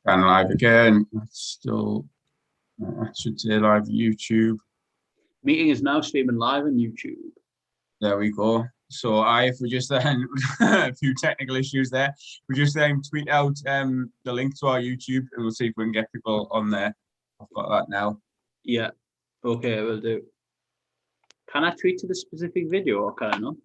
And live again. That's still, I should say live YouTube. Meeting is now streaming live on YouTube. There we go. So if we just then a few technical issues there, we just then tweet out the link to our YouTube and we'll see if we can get people on there. I've got that now. Yeah. Okay, we'll do. Can I tweet to the specific video or can I not?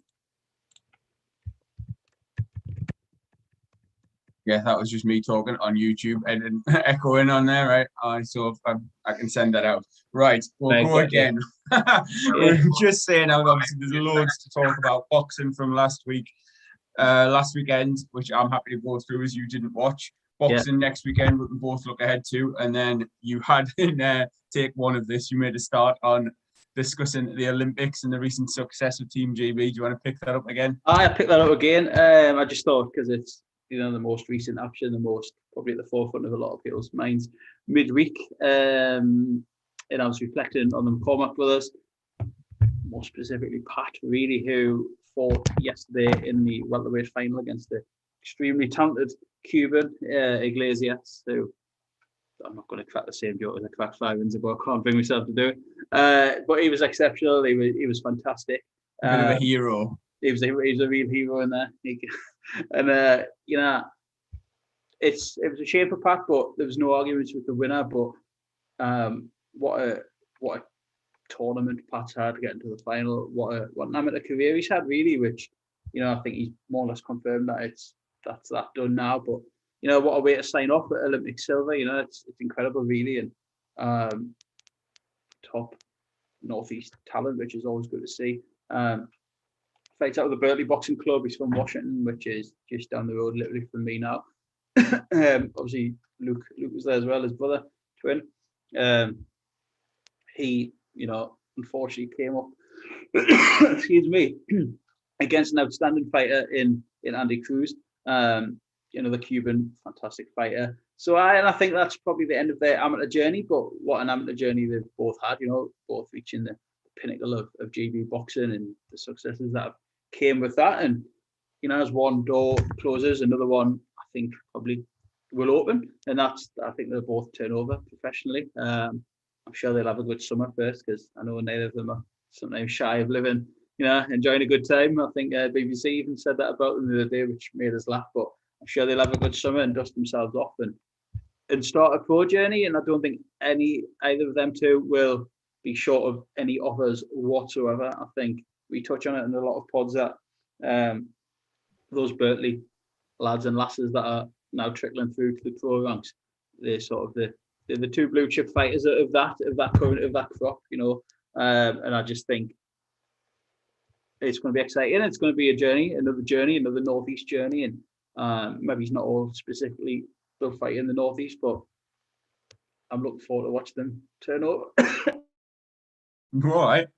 Yeah, that was just me talking on YouTube and echoing on there, right? So I can send that out. Right, we'll go again. We're just saying out, obviously, there's loads to talk about. Boxing from last weekend, which I'm happy to go through as you didn't watch. Boxing next weekend, we can both look ahead to. And then you had in take one of this, you made a start on discussing the Olympics and the recent success of Team GB. Do you want to pick that up again? I picked that up again. I just thought because it's, you know, the most recent action, the most probably at the forefront of a lot of people's minds. Midweek, and I was reflecting on the McCormack brothers, more specifically Pat, really, who fought yesterday in the welterweight final against the extremely talented Cuban Iglesias, who I'm not going to crack the same joke as I cracked 5 minutes ago. I can't bring myself to do it. But he was exceptional. He was fantastic. A bit of a hero. He was a real hero in there. And you know, it was a shame for Pat, but there was no arguments with the winner. But what a tournament Pat's had to get into the final. What an amateur career he's had, really. Which, you know, I think he's more or less confirmed that that's done now. But you know, what a way to sign off at Olympic silver. You know, it's incredible, really, and top Northeast talent, which is always good to see. Fights out of the Berkeley Boxing Club. He's from Washington, which is just down the road, literally from me now. Obviously, Luke was there as well, his brother, twin. He, you know, unfortunately came up, excuse me, against an outstanding fighter in Andy Cruz. You know, the Cuban, fantastic fighter. So I think that's probably the end of their amateur journey. But what an amateur journey they've both had. You know, both reaching the pinnacle of GB boxing and the successes that have came with that. And you know, as one door closes, another one I think probably will open, and I think they'll both turn over professionally. I'm sure they'll have a good summer first, because I know neither of them are sometimes shy of living, you know, enjoying a good time. I think BBC even said that about them the other day, which made us laugh. But I'm sure they'll have a good summer and dust themselves off and start a pro journey. And I don't think either of them two will be short of any offers whatsoever. I think we touch on it in a lot of pods that those Berkeley lads and lasses that are now trickling through to the pro ranks, they're sort of the two blue chip fighters of that crop, you know. And I just think it's going to be exciting. It's going to be another Northeast journey, and maybe it's not all specifically they'll fight in the Northeast, but I'm looking forward to watching them turn over. Right.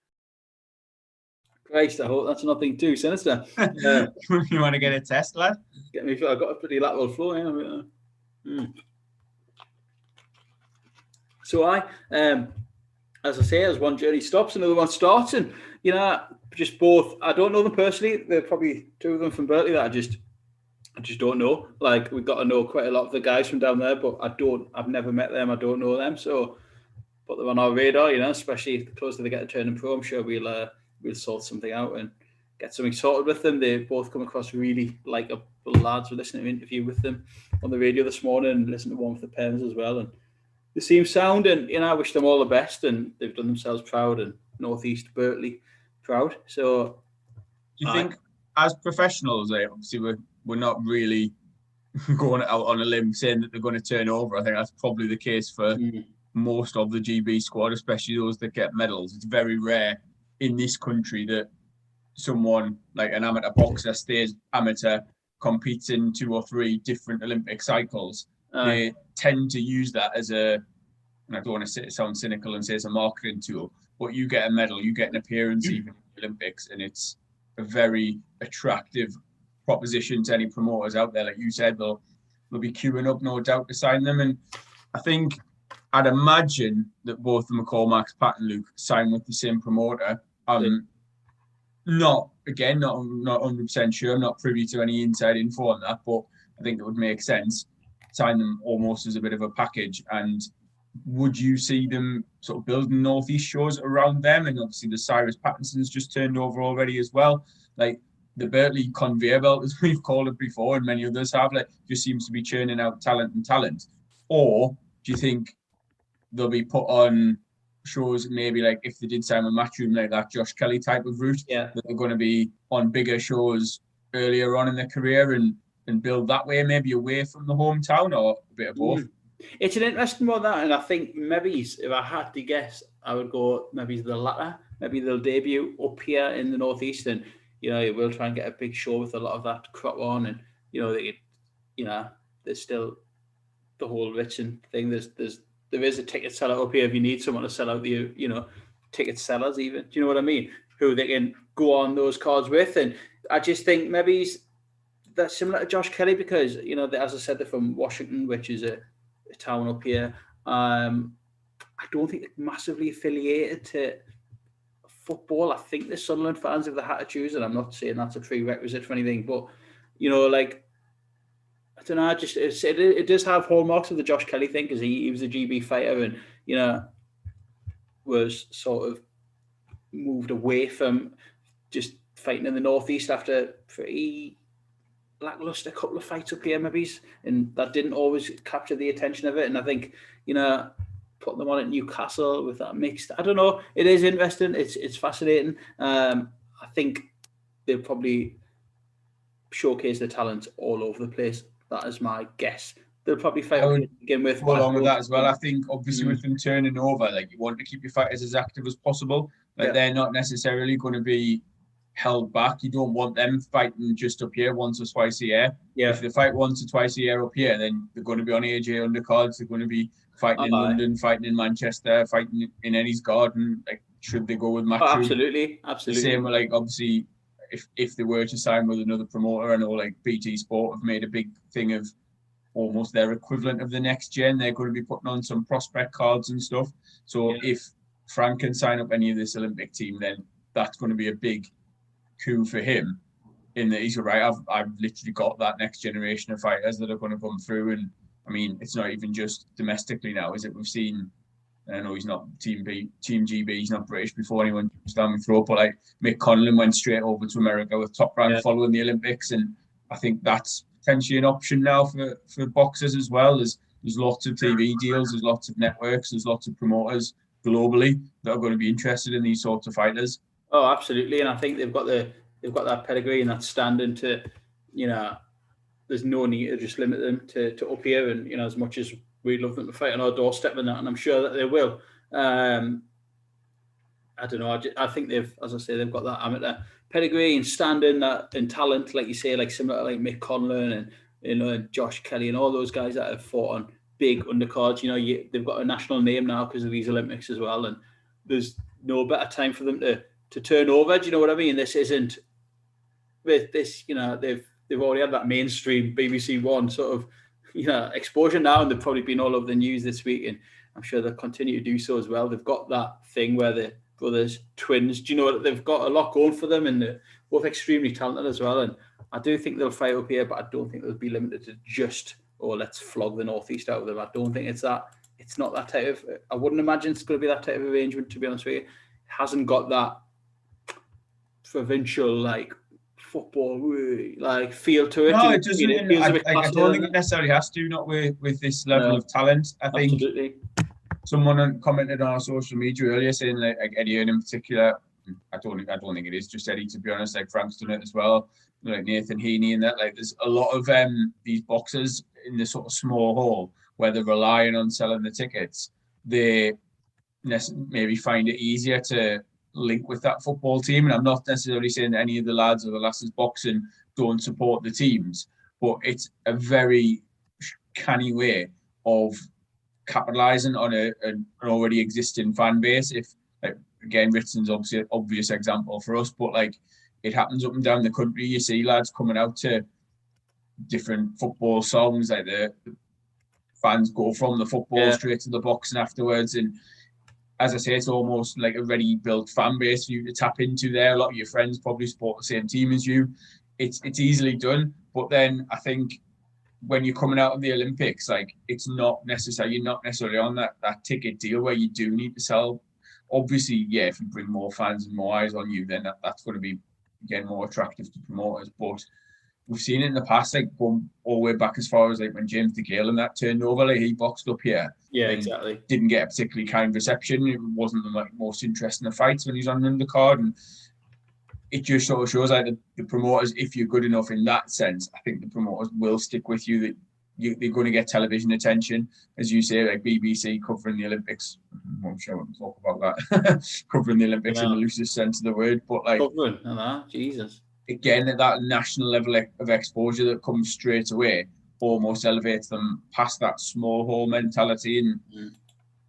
Christ, I hope that's nothing too sinister. You want to get a test, lad? Get me. I've got a pretty lateral flow. So as I say, as one journey stops, another one starts, and you know, just both. I don't know them personally. There are probably two of them from Berkeley that I just don't know. Like, we've got to know quite a lot of the guys from down there, but I've never met them. I don't know them, so put them on our radar, you know, especially if the closer they get to turning pro. I'm sure we'll sort something out and get something sorted with them. They both come across really likeable lads. We're listening to an interview with them on the radio this morning and listening to one with the Pens as well. And they seem sound, and, you know, I wish them all the best, and they've done themselves proud and Northeast Berkeley proud. So do you think, as professionals, obviously we're not really going out on a limb saying that they're going to turn over. I think that's probably the case for most of the GB squad, especially those that get medals. It's very rare in this country that someone like an amateur boxer stays amateur, competes in 2 or 3 different Olympic cycles. They tend to use that as and I don't want to sound cynical and say it's a marketing tool, but you get a medal, you get an appearance even in the Olympics, and it's a very attractive proposition to any promoters out there. Like you said, they'll be queuing up, no doubt, to sign them. And I think I'd imagine that both the McCormacks, Pat and Luke, sign with the same promoter. Not 100% sure. I'm not privy to any inside info on that, but I think it would make sense. sign them almost as a bit of a package. And would you see them sort of building Northeast shows around them? And obviously the Cyrus Pattinson's just turned over already as well. Like the Berkeley conveyor belt, as we've called it before, and many others have, like just seems to be churning out talent and talent. Or do you think they'll be put on shows, maybe like if they did sign a Matchroom, like that Josh Kelly type of route, that they're going to be on bigger shows earlier on in their career and build that way, maybe away from the hometown, or a bit of both? It's an interesting one, that, and I think maybe if I had to guess, I would go maybe the latter. Maybe they'll debut up here in the Northeast, and we'll try and get a big show with a lot of that crop on, and there's still the whole Richmond thing. There is a ticket seller up here if you need someone to sell out the ticket sellers, even. Do you know what I mean? Who they can go on those cards with, and I just think maybe that's similar to Josh Kelly because as I said, they're from Washington, which is a town up here. I don't think they're massively affiliated to football. I think the Sunderland fans, if they had to choose, and I'm not saying that's a prerequisite for anything, but I don't know. It does have hallmarks of the Josh Kelly thing because he was a GB fighter and was sort of moved away from just fighting in the Northeast after pretty lackluster couple of fights up here, maybe, and that didn't always capture the attention of it. And I think putting them on at Newcastle with that mixed, I don't know. It is interesting. It's fascinating. I think they'll probably showcase their talent all over the place. That is my guess. They'll probably fight to begin with. Go along with that as well. I think obviously with them turning over, like you want to keep your fighters as active as possible. Like they're not necessarily going to be held back. You don't want them fighting just up here once or twice a year. If they fight once or twice a year up here, then they're going to be on AJ undercards. They're going to be fighting in London, fighting in Manchester, fighting in Eddie's Garden. Like, should they go with Matchroom? Absolutely. The same with, like, obviously, if they were to sign with another promoter, I know like BT Sport have made a big thing of almost their equivalent of the next gen. They're going to be putting on some prospect cards and stuff. So if Frank can sign up any of this Olympic team, then that's going to be a big coup for him. In that he's right. I've literally got that next generation of fighters that are going to come through. And I mean, it's not even just domestically now, is it? We've seen. I know he's not Team GB, he's not British before anyone down the throat, but like Mick Conlan went straight over to America with Top Rank following the Olympics, and I think that's potentially an option now for boxers as well. There's lots of TV deals, there's lots of networks, there's lots of promoters globally that are going to be interested in these sorts of fighters. Oh, absolutely, and I think they've got that pedigree and that standing to, there's no need to just limit them to up here, and as much as we'd love them to fight on our doorstep and that, and I'm sure that they will. I don't know. I think they've got that amateur pedigree and standing and talent, like you say, like similar to like Mick Conlan and Josh Kelly and all those guys that have fought on big undercards. They've got a national name now because of these Olympics as well, and there's no better time for them to turn over. Do you know what I mean? This isn't with this. They've already had that mainstream BBC One sort of exposure now, and they've probably been all over the news this week, and I'm sure they'll continue to do so as well. They've got that thing where the brothers, twins, do you know what? They've got a lot going for them, and they're both extremely talented as well. And I do think they'll fight up here, but I don't think they'll be limited to just, let's flog the Northeast out of them. I don't think it's that. It's not that type of. I wouldn't imagine it's going to be that type of arrangement, to be honest with you. It hasn't got that provincial football feel to it. No, it doesn't. I don't think it necessarily has to, not with this level of talent. I think absolutely. Someone commented on our social media earlier saying like Eddie Hearn in particular. I don't think it is just Eddie, to be honest. Like Frank's done it as well, like Nathan Heaney and that. Like there's a lot of these boxers in this sort of small hall where they're relying on selling the tickets. They maybe find it easier to link with that football team, and I'm not necessarily saying that any of the lads or the lasses boxing don't support the teams, but it's a very canny way of capitalising on an already existing fan base. If again, Richmond's obviously an obvious example for us, but it happens up and down the country. You see lads coming out to different football songs, like the fans go from the football straight to the boxing afterwards, and as I say, it's almost like a ready-built fan base for you to tap into there. A lot of your friends probably support the same team as you. It's easily done, but then I think when you're coming out of the Olympics, like you're not necessarily on that ticket deal where you do need to sell. Obviously, yeah, if you bring more fans and more eyes on you, then that's going to be, again, more attractive to promoters. But we've seen it in the past, like going all the way back as far as like when James DeGale and that turned over, like he boxed up here. Yeah, exactly. Didn't get a particularly kind reception. It wasn't the most interesting of fights when he's on an undercard, and it just sort of shows like the promoters, if you're good enough in that sense, I think the promoters will stick with you. That they're going to get television attention, as you say, like BBC covering the Olympics. I'm sure we can talk about that. Covering the Olympics in the loosest sense of the word, but like covering, Jesus. Again, at that national level of exposure that comes straight away almost elevates them past that small hall mentality and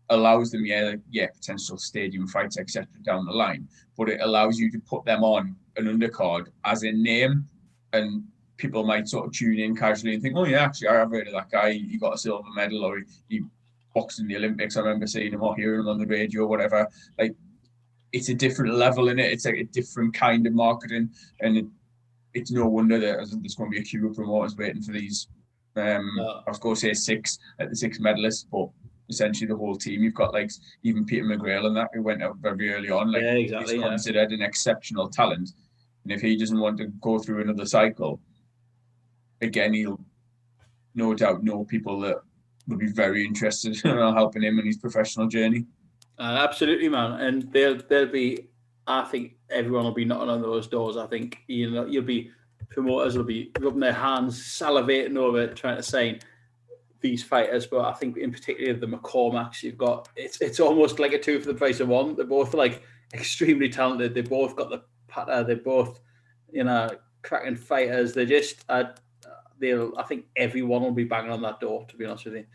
allows them, potential stadium fights, etc. down the line. But it allows you to put them on an undercard as a name, and people might sort of tune in casually and think, oh yeah, actually, I've heard of that guy. He got a silver medal, or he boxed in the Olympics. I remember seeing him or hearing him on the radio or whatever. Like, it's a different level in it. It's like a different kind of marketing, and it's no wonder that there's going to be a queue of promoters waiting for these. I was going to say six medalists, but essentially the whole team. You've got like even Peter McGrail and that, who went out very early on. Like, he's considered an exceptional talent, and if he doesn't want to go through another cycle, again, he'll no doubt know people that will be very interested in helping him in his professional journey. Absolutely, man, and they'll be. I think everyone will be knocking on those doors. I think you'll be promoters will be rubbing their hands, salivating over trying to sign these fighters. But I think in particular the McCormacks, you've got it's almost like a two for the price of one. They're both like extremely talented. They both got the patter. They're both cracking fighters. They just I think everyone will be banging on that door, to be honest with you.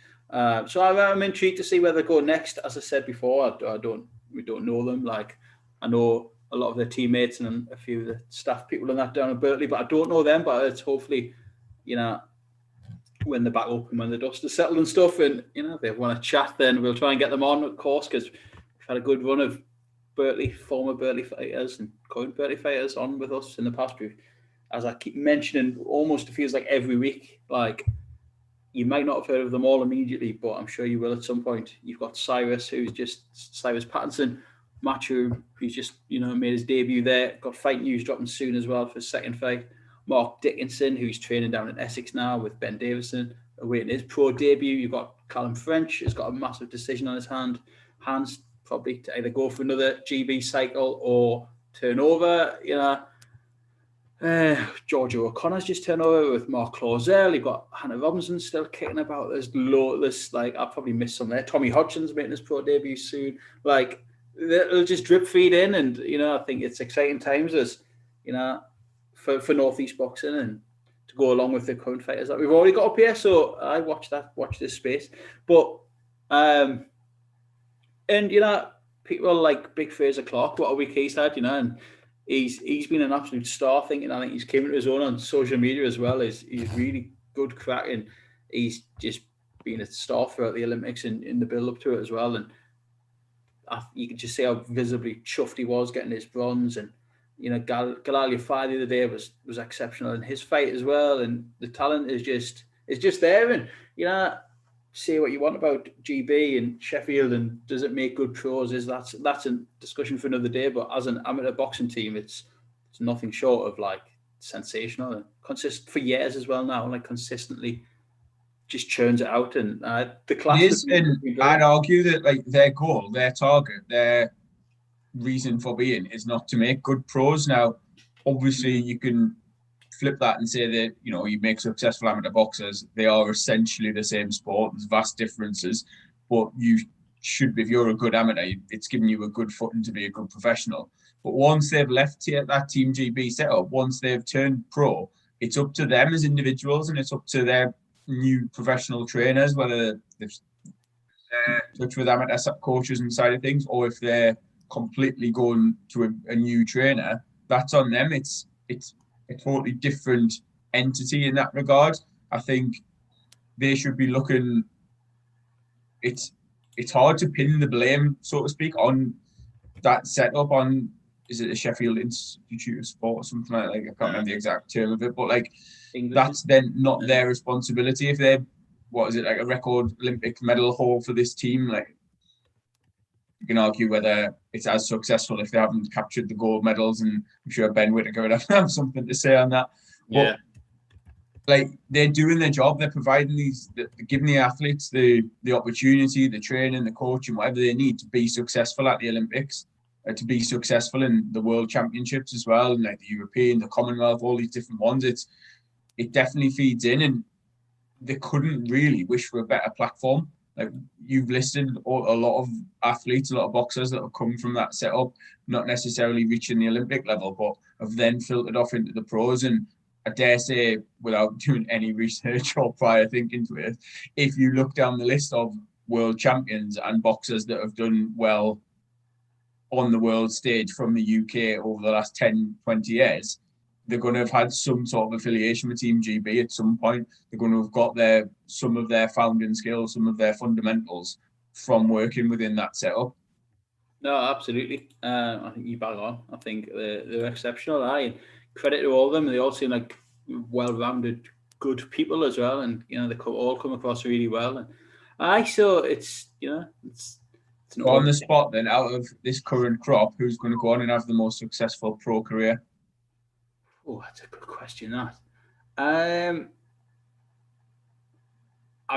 So I'm intrigued to see where they go next. As I said before, we don't know them. Like, I know a lot of their teammates and a few of the staff people and that down at Berkeley, but I don't know them. But it's hopefully, when they're back up and when the dust is settled and stuff, and if they want to chat, then we'll try and get them on, of course, because we've had a good run of former Berkeley fighters and current Berkeley fighters on with us in the past. As I keep mentioning, almost it feels like every week, like, you might not have heard of them all immediately, but I'm sure you will at some point. You've got Cyrus Pattinson, Matchroom, who's just made his debut there. Got fight news dropping soon as well for his second fight. Mark Dickinson, who's training down in Essex now with Ben Davison, awaiting his pro debut. You've got Callum French, who's got a massive decision on his hands, probably to either go for another GB cycle or turn over. Giorgio O'Connor's just turned over with Mark Clausel. You've got Hannah Robinson still kicking about. There's like, I'll probably miss some there. Tommy Hodgson's making his pro debut soon. Like, they'll just drip feed in, and I think it's exciting times as for Northeast boxing, and to go along with the current fighters that we've already got up here. So I watch this space, but people like Big Fraser Clark, what a week he's had, and he's been an absolute star. I think he's came into his own on social media as well. He's really good crack, and he's just been a star throughout the Olympics and in the build up to it as well. And you could just see how visibly chuffed he was getting his bronze. And Galal Yafai the other day was exceptional in his fight as well. And the talent is just there. And say what you want about GB and Sheffield, and does it make good pros? That's a discussion for another day. But as an amateur boxing team, it's nothing short of like sensational and consistent for years as well now. Like, consistently just churns it out, and the class. It is, and I'd argue that like their goal, their target, their reason for being is not to make good pros. Now, obviously, you can flip that and say that you make successful amateur boxers. They are essentially the same sport. There's vast differences, but you should be, if you're a good amateur, it's giving you a good footing to be a good professional. But once they've left here, that Team GB setup, once they've turned pro, it's up to them as individuals, and it's up to their new professional trainers, whether they've touch with amateur coaches and side of things, or if they're completely going to a new trainer. That's on them. It's a totally different entity in that regard. I think they should be looking. It's hard to pin the blame, so to speak, on that setup, on is it the Sheffield Institute of Sport or something like that? I can't remember the exact term of it, but like English. That's then not their responsibility if they're, what is it, like a record Olympic medal haul for this team. Like, you can argue whether it's as successful if they haven't captured the gold medals, and I'm sure Ben Whittaker would have something to say on that. Yeah. But like, they're doing their job. They're providing they're giving the athletes the opportunity, the training, the coaching, whatever they need to be successful at the Olympics, to be successful in the World Championships as well, and like the European, the Commonwealth, all these different ones. It definitely feeds in, and they couldn't really wish for a better platform. Like, you've listed a lot of athletes, a lot of boxers that have come from that setup, not necessarily reaching the Olympic level, but have then filtered off into the pros. And I dare say, without doing any research or prior thinking to it, if you look down the list of world champions and boxers that have done well on the world stage from the UK over the last 10, 20 years, they're going to have had some sort of affiliation with Team GB at some point. They're going to have got some of their founding skills, some of their fundamentals from working within that setup. No, absolutely. I think you bang on. I think they're exceptional. And credit to all of them. They all seem like well-rounded, good people as well, and they all come across really well. And so it's on the spot then. Out of this current crop, who's going to go on and have the most successful pro career? Oh, that's a good question, that. I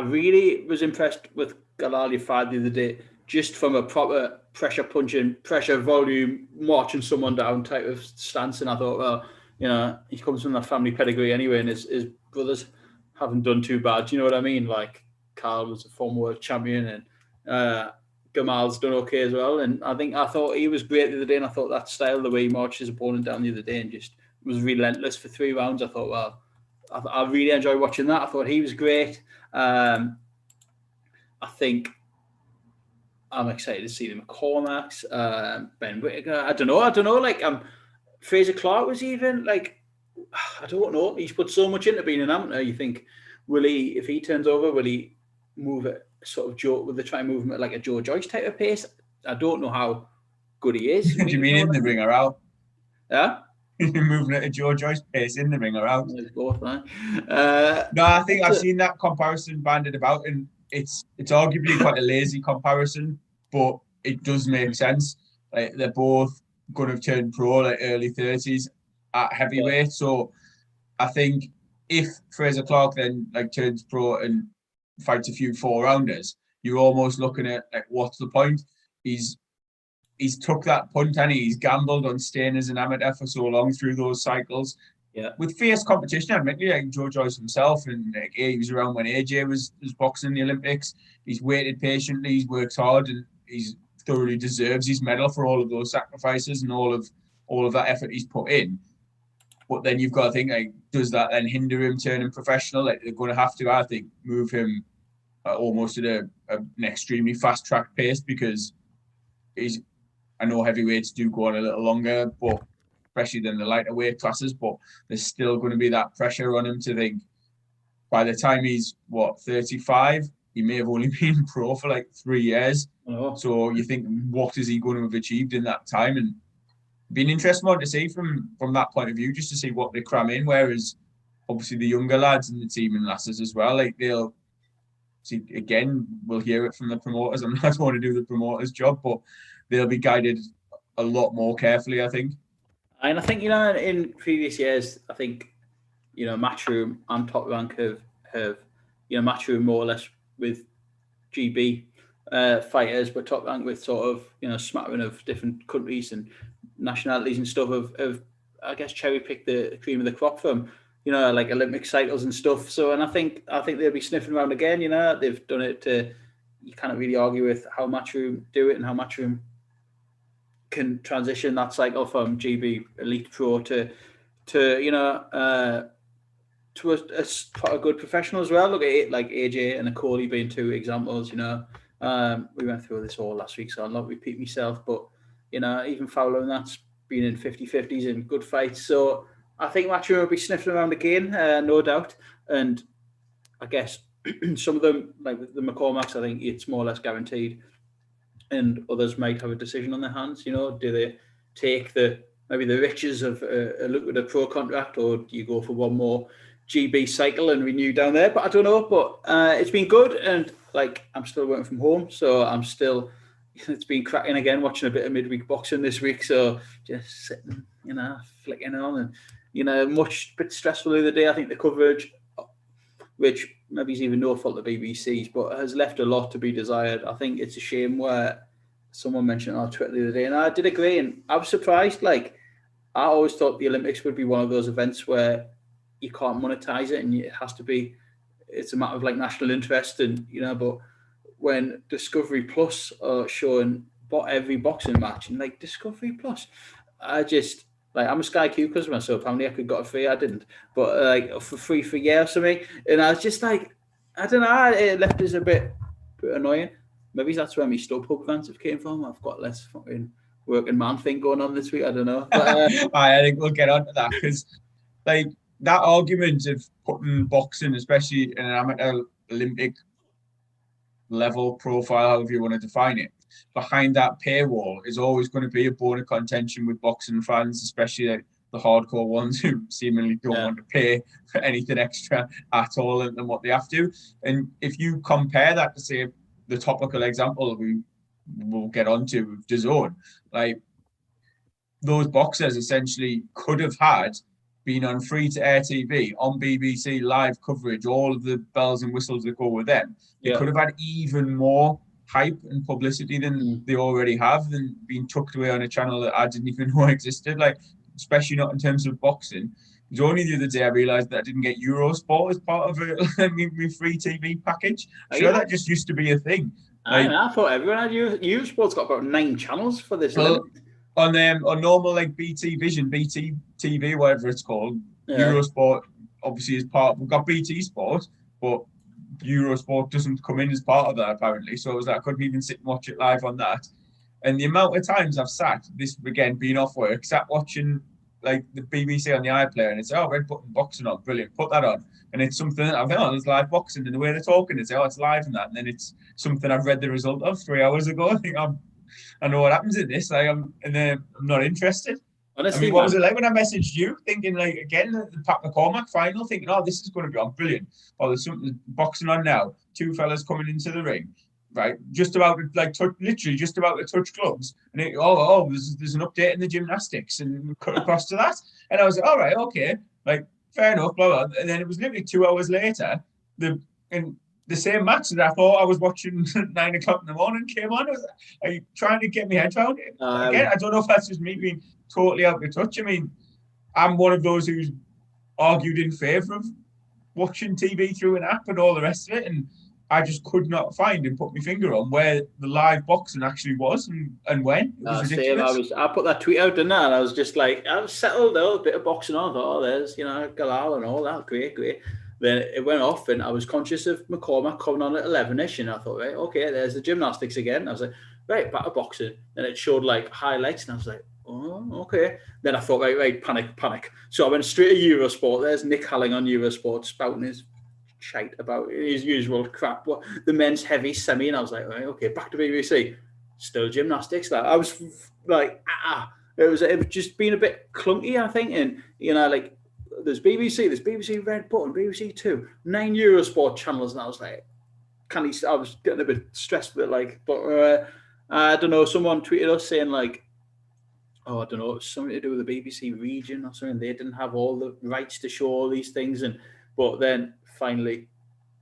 really was impressed with Galali Fad the other day, just from a proper pressure punching, pressure volume, marching someone down type of stance. And I thought, well, he comes from that family pedigree anyway, and his brothers haven't done too bad. Do you know what I mean? Like, Carl was a former world champion, and Gamal's done okay as well. And I thought he was great the other day, and I thought that style, the way he marched his opponent down the other day and just was relentless for 3 rounds. I thought, well, I really enjoyed watching that. I thought he was great. I think I'm excited to see the McCormacks, Ben Whittaker. I don't know. Like, Fraser Clark was even like, I don't know. He's put so much into being an amateur. You think, if he turns over, will he move it sort of Joe? Will they try and move him at like a Joe Joyce type of pace? I don't know how good he is. Do you mean in the ring or out? Yeah. Moving at a Joe Joyce pace in the ring or out? Both, no, I think I've seen that comparison banded about, and it's arguably quite a lazy comparison, but it does make sense. Like, they're both going to turn pro like early 30s at heavyweight, so I think if Fraser Clark then like turns pro and fights a few 4-rounders, you're almost looking at like, what's the point? He's took that punt and he's gambled on staying as an amateur for so long through those cycles. Yeah. With fierce competition, admittedly, like Joe Joyce himself, and like, he was around when AJ was boxing in the Olympics. He's waited patiently, he's worked hard, and he's thoroughly deserves his medal for all of those sacrifices and all of that effort he's put in. But then you've got to think, like, does that then hinder him turning professional? Like, they're going to have to, I think, move him almost at an extremely fast track pace, because I know heavyweights do go on a little longer, but especially than the lighter weight classes, but there's still going to be that pressure on him to think by the time he's 35, he may have only been pro for like 3 years. Oh. So you think, what is he going to have achieved in that time? And be an interesting one to see from that point of view, just to see what they cram in. Whereas obviously the younger lads in the team and lasses as well, like, they'll see, again, we'll hear it from the promoters. I'm not going to do the promoter's job, but they'll be guided a lot more carefully, I think. And I think, in previous years, I think, Matchroom and Top Rank have Matchroom more or less with GB fighters, but Top Rank with sort of, smattering of different countries and nationalities and stuff have I guess, cherry-picked the cream of the crop from, like Olympic cycles and stuff. So, and I think they'll be sniffing around again, they've done it you can't really argue with how Matchroom do it and how Matchroom can transition that cycle from GB Elite Pro to a good professional as well. Look at it, like AJ and Akoli being 2 examples. We went through this all last week, so I'll not repeat myself. But even Fowler and that's been in 50-50s in good fights. So I think Matchroom will be sniffing around again, no doubt. And I guess some of them, like the McCormacks, I think it's more or less guaranteed. And others might have a decision on their hands. Do they take the maybe the riches of a lucrative pro contract, or do you go for one more GB cycle and renew down there? But I don't know. But it's been good, and like I'm still working from home, so I'm still. It's been cracking again, watching a bit of midweek boxing this week. So just sitting, flicking on, and much bit stressful the other day. I think the coverage, which maybe is even no fault of the BBC's, but has left a lot to be desired. I think it's a shame where someone mentioned on Twitter the other day, and I did agree, and I was surprised. Like, I always thought the Olympics would be one of those events where you can't monetize it, and it has to be, it's a matter of like national interest, and but when Discovery Plus are showing every boxing match, and like Discovery Plus, I just like, I'm a Sky Q customer, so apparently I could got it free. I didn't, but like for free for a year or something, and I was just like, I don't know, it left us a bit annoying. Maybe that's where my StubHub rants have came from. I've got less fucking working man thing going on this week. I don't know. But, I think we'll get onto that, because like that argument of putting boxing, especially in an amateur Olympic level profile, however you want to define it, behind that paywall is always going to be a bone of contention with boxing fans, especially like the hardcore ones who seemingly don't want to pay for anything extra at all than what they have to. And if you compare that to, say, the topical example we will get onto with DAZN, like those boxers essentially could have had been on free-to-air TV, on BBC, live coverage, all of the bells and whistles that go with them. They could have had even more hype and publicity than they already have, and been tucked away on a channel that I didn't even know existed, like, especially not in terms of boxing. It was only the other day I realised that I didn't get Eurosport as part of my free TV package. Sure, that just used to be a thing. Like, I thought everyone had Eurosport's got about 9 channels for this. On normal like BT Vision, BT TV, whatever it's called, Eurosport obviously is part. We've got BT Sport, but Eurosport doesn't come in as part of that apparently. So it was like I couldn't even sit and watch it live on that. And the amount of times I've sat, this again being off work, sat watching like the BBC on the iPlayer, and it's Red Button boxing on, brilliant, put that on, and it's something that I've heard, it's live boxing, and the way they're talking, it's it's live and that, and then it's something I've read the result of 3 hours ago. I think I know what happens in this. I'm not interested. Honestly, I mean, what was it like when I messaged you, thinking like again the Pat McCormack final, thinking, this is going to be on brilliant. There's something boxing on now. 2 fellas coming into the ring, right? Just about literally just about to touch gloves, and there's an update in the gymnastics, and cut across to that, and I was like, all right, okay, like fair enough, blah blah. And then it was literally 2 hours later, the same match that I thought I was watching at 9 o'clock in the morning came on. Are you trying to get me head around it? Again, I don't know if that's just me being totally out of touch. I mean, I'm one of those who's argued in favour of watching TV through an app and all the rest of it, and I just could not find and put my finger on where the live boxing actually was and when. It was ridiculous. I put that tweet out, didn't I? And I was just like, I was settled though, a bit of boxing on. I thought, there's Galal and all that, great. Then it went off, and I was conscious of McCormack coming on at 11ish, and I thought, right, okay, there's the gymnastics again. I was like, right, back to boxing. Then it showed like highlights, and I was like, oh, okay. Then I thought, right, panic. So I went straight to Eurosport. There's Nick Halling on Eurosport spouting his shite about his usual crap. The men's heavy semi, and I was like, right, okay, back to BBC. Still gymnastics. Like, I was like, it was just being a bit clunky, I think, and like. There's BBC Red Button, BBC 2, 9 Eurosport channels, and I was like, I was getting a bit stressed with it, like, but I don't know, someone tweeted us saying like, I don't know, it was something to do with the BBC region or something, they didn't have all the rights to show all these things, but then finally,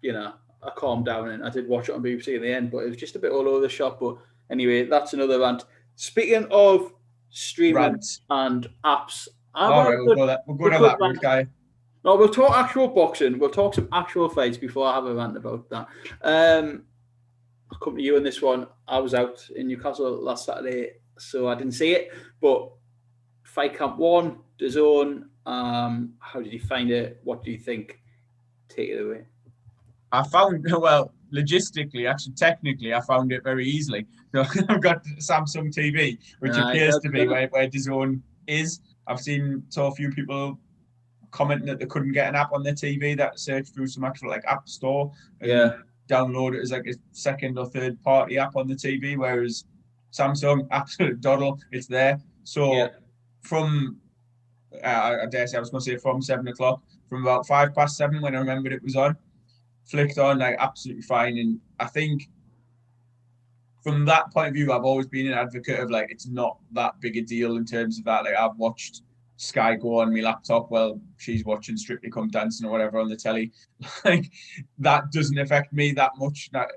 I calmed down and I did watch it on BBC in the end, but it was just a bit all over the shop. But anyway, that's another rant. Speaking of streaming and apps, all right, we'll go down that route, guy. No, we'll talk actual boxing. We'll talk some actual fights before I have a rant about that. I'll come to you on this one. I was out in Newcastle last Saturday, so I didn't see it. But Fight Camp 1, DAZN, how did you find it? What do you think? Take it away. I found, logistically, actually, technically, I found it very easily. So I've got Samsung TV, which appears to be where DAZN is. I've saw a few people commenting that they couldn't get an app on their TV, that searched through some actual like app store and download it as like a second or third party app on the TV, whereas Samsung, absolute doddle, it's there. So from I dare say I was going to say from 7 o'clock, from about 7:05 when I remembered it was on, flicked on, like absolutely fine. And I think from that point of view, I've always been an advocate of like, it's not that big a deal in terms of that. Like I've watched Sky go on my laptop while she's watching Strictly Come Dancing or whatever on the telly. Like that doesn't affect me that much. Now,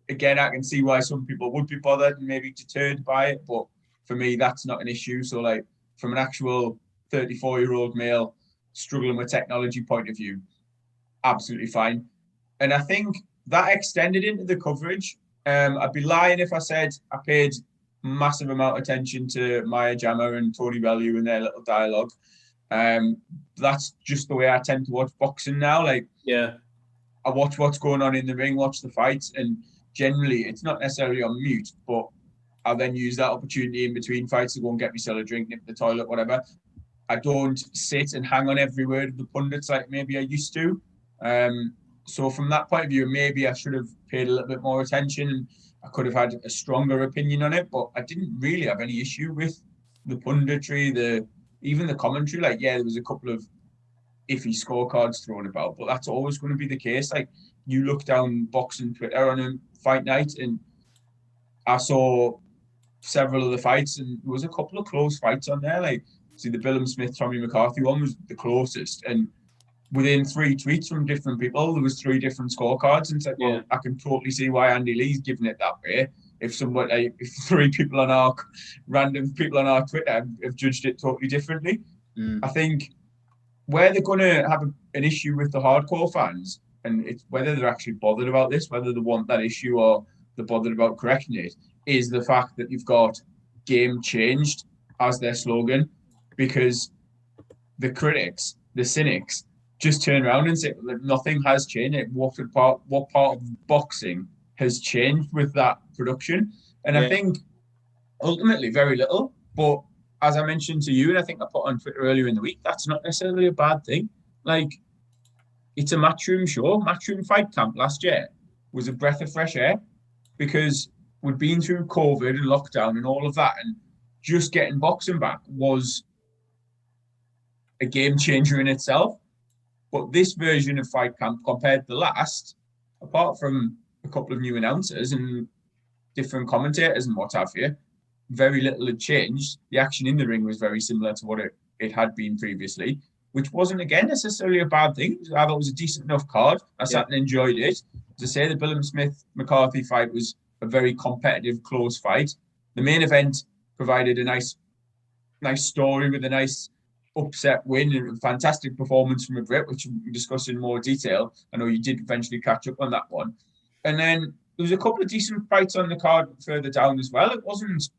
again, I can see why some people would be bothered and maybe deterred by it, but for me, that's not an issue. So like from an actual 34-year-old male struggling with technology point of view, absolutely fine. And I think that extended into the coverage. I'd be lying if I said I paid massive amount of attention to Maya Jama and Tony Bellew and their little dialogue. That's just the way I tend to watch boxing now. Like, yeah, I watch what's going on in the ring, watch the fights, and generally it's not necessarily on mute, but I'll then use that opportunity in between fights to go and get myself a drink, nip the toilet, whatever. I don't sit and hang on every word of the pundits like maybe I used to. So from that point of view, maybe I should have paid a little bit more attention and I could have had a stronger opinion on it, but I didn't really have any issue with the punditry, even the commentary. Like, yeah, there was a couple of iffy scorecards thrown about, but that's always going to be the case. Like, you look down boxing Twitter on a fight night and I saw several of the fights and there was a couple of close fights on there. Like, see, the Billum Smith, Tommy McCarthy one was the closest, and within 3 tweets from different people, there was 3 different scorecards, and it's like, well, I can totally see why Andy Lee's giving it that way. If 3 people on our random people on our Twitter have judged it totally differently. I think where they're going to have an issue with the hardcore fans, and it's whether they're actually bothered about this, whether they want that issue or they're bothered about correcting it, is the fact that you've got game changed as their slogan, because the critics, the cynics, just turn around and say that nothing has changed. What part of boxing has changed with that production? And I think ultimately very little. But as I mentioned to you, and I think I put on Twitter earlier in the week, that's not necessarily a bad thing. Like, it's a Matchroom show. Matchroom Fight Camp last year was a breath of fresh air because we'd been through COVID and lockdown and all of that, and just getting boxing back was a game changer in itself. But this version of Fight Camp compared to the last, apart from a couple of new announcers and different commentators and what have you, very little had changed. The action in the ring was very similar to what it had been previously, which wasn't, again, necessarily a bad thing. I thought it was a decent enough card. I sat and enjoyed it. To say the Billum Smith-McCarthy fight was a very competitive, close fight. The main event provided a nice story with a nice upset win and a fantastic performance from a Brit, which we'll discuss in more detail. I know you did eventually catch up on that one. And then there was a couple of decent fights on the card further down as well. It wasn't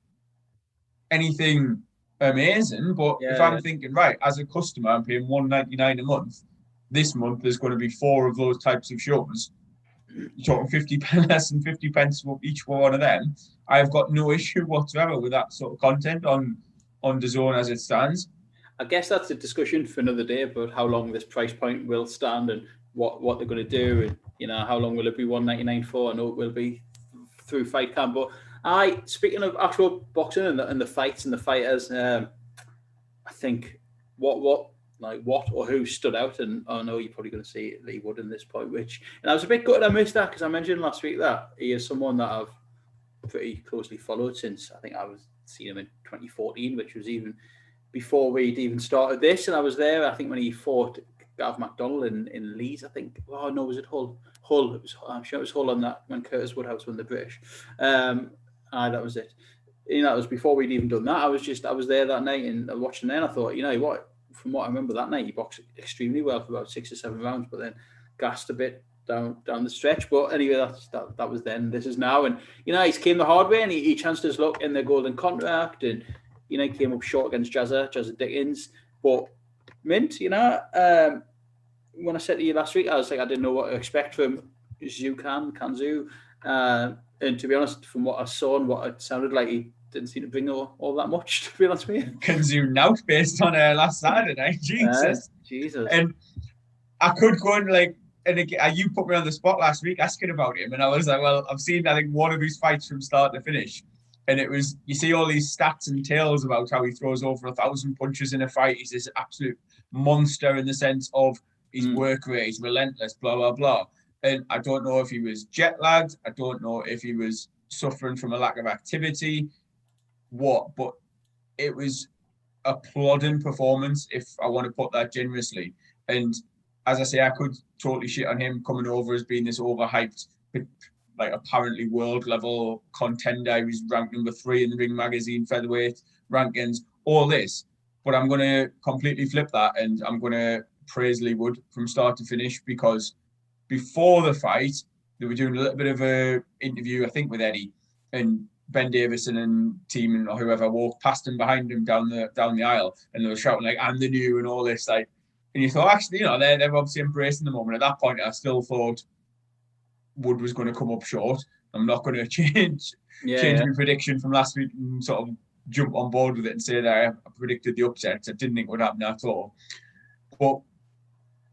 anything amazing, but if I'm thinking, right, as a customer, I'm paying $1.99 a month. This month there's going to be 4 of those types of shows. You're talking 50 pence less than 50 pence for each one of them. I've got no issue whatsoever with that sort of content on DAZN as it stands. I guess that's a discussion for another day about how long this price point will stand and what they're going to do, and how long will it be $1.99 for? I know it will be through Fight Camp, but speaking of actual boxing and the fights and the fighters, I think what or who stood out, and I know you're probably going to see Leigh Wood in this point, and I was a bit gutted I missed that because I mentioned last week that he is someone that I've pretty closely followed since I think I was seeing him in 2014, which was even before we'd even started this, and I was there, I think, when he fought Gav McDonald in Leeds, I think. Oh, no, was it Hull? Hull. I'm sure it was Hull on that, when Curtis Woodhouse won the British. That was it. That was before we'd even done that. I was there that night and watching there, and I thought, what, from what I remember that night, he boxed extremely well for about 6 or 7 rounds, but then gassed a bit down the stretch. But anyway, that was then. This is now, and he's came the hard way, and he chanced his luck in the Golden Contract, and he came up short against Jazza Dickens. But Mint, when I said to you last week, I was like, I didn't know what to expect from Kanzu. And to be honest, from what I saw and what it sounded like, he didn't seem to bring all that much, to be honest with you. Kanzu now based on last Saturday night. Jesus. And I could go and again, you put me on the spot last week asking about him, and I was like, well, I've seen, I think, one of his fights from start to finish. And it was, you see all these stats and tales about how he throws over 1,000 punches in a fight. He's this absolute monster in the sense of his work rate, he's relentless, blah, blah, blah. And I don't know if he was jet lagged. I don't know if he was suffering from a lack of activity, but it was a plodding performance, if I want to put that generously. And as I say, I could totally shit on him coming over as being this overhyped, like apparently world level contender. He was ranked number 3 in the Ring Magazine featherweight rankings, all this. But I'm going to completely flip that, and I'm going to praise Leigh Wood from start to finish, because before the fight, they were doing a little bit of a interview, I think, with Eddie, and Ben Davison and team and whoever walked past him behind him down the aisle, and they were shouting like, "I'm the new," and all this, like. And you thought, actually, they're obviously embracing the moment. At that point, I still thought Wood was going to come up short. I'm not going to change my prediction from last week and sort of jump on board with it and say that I predicted the upset. I didn't think it would happen at all. But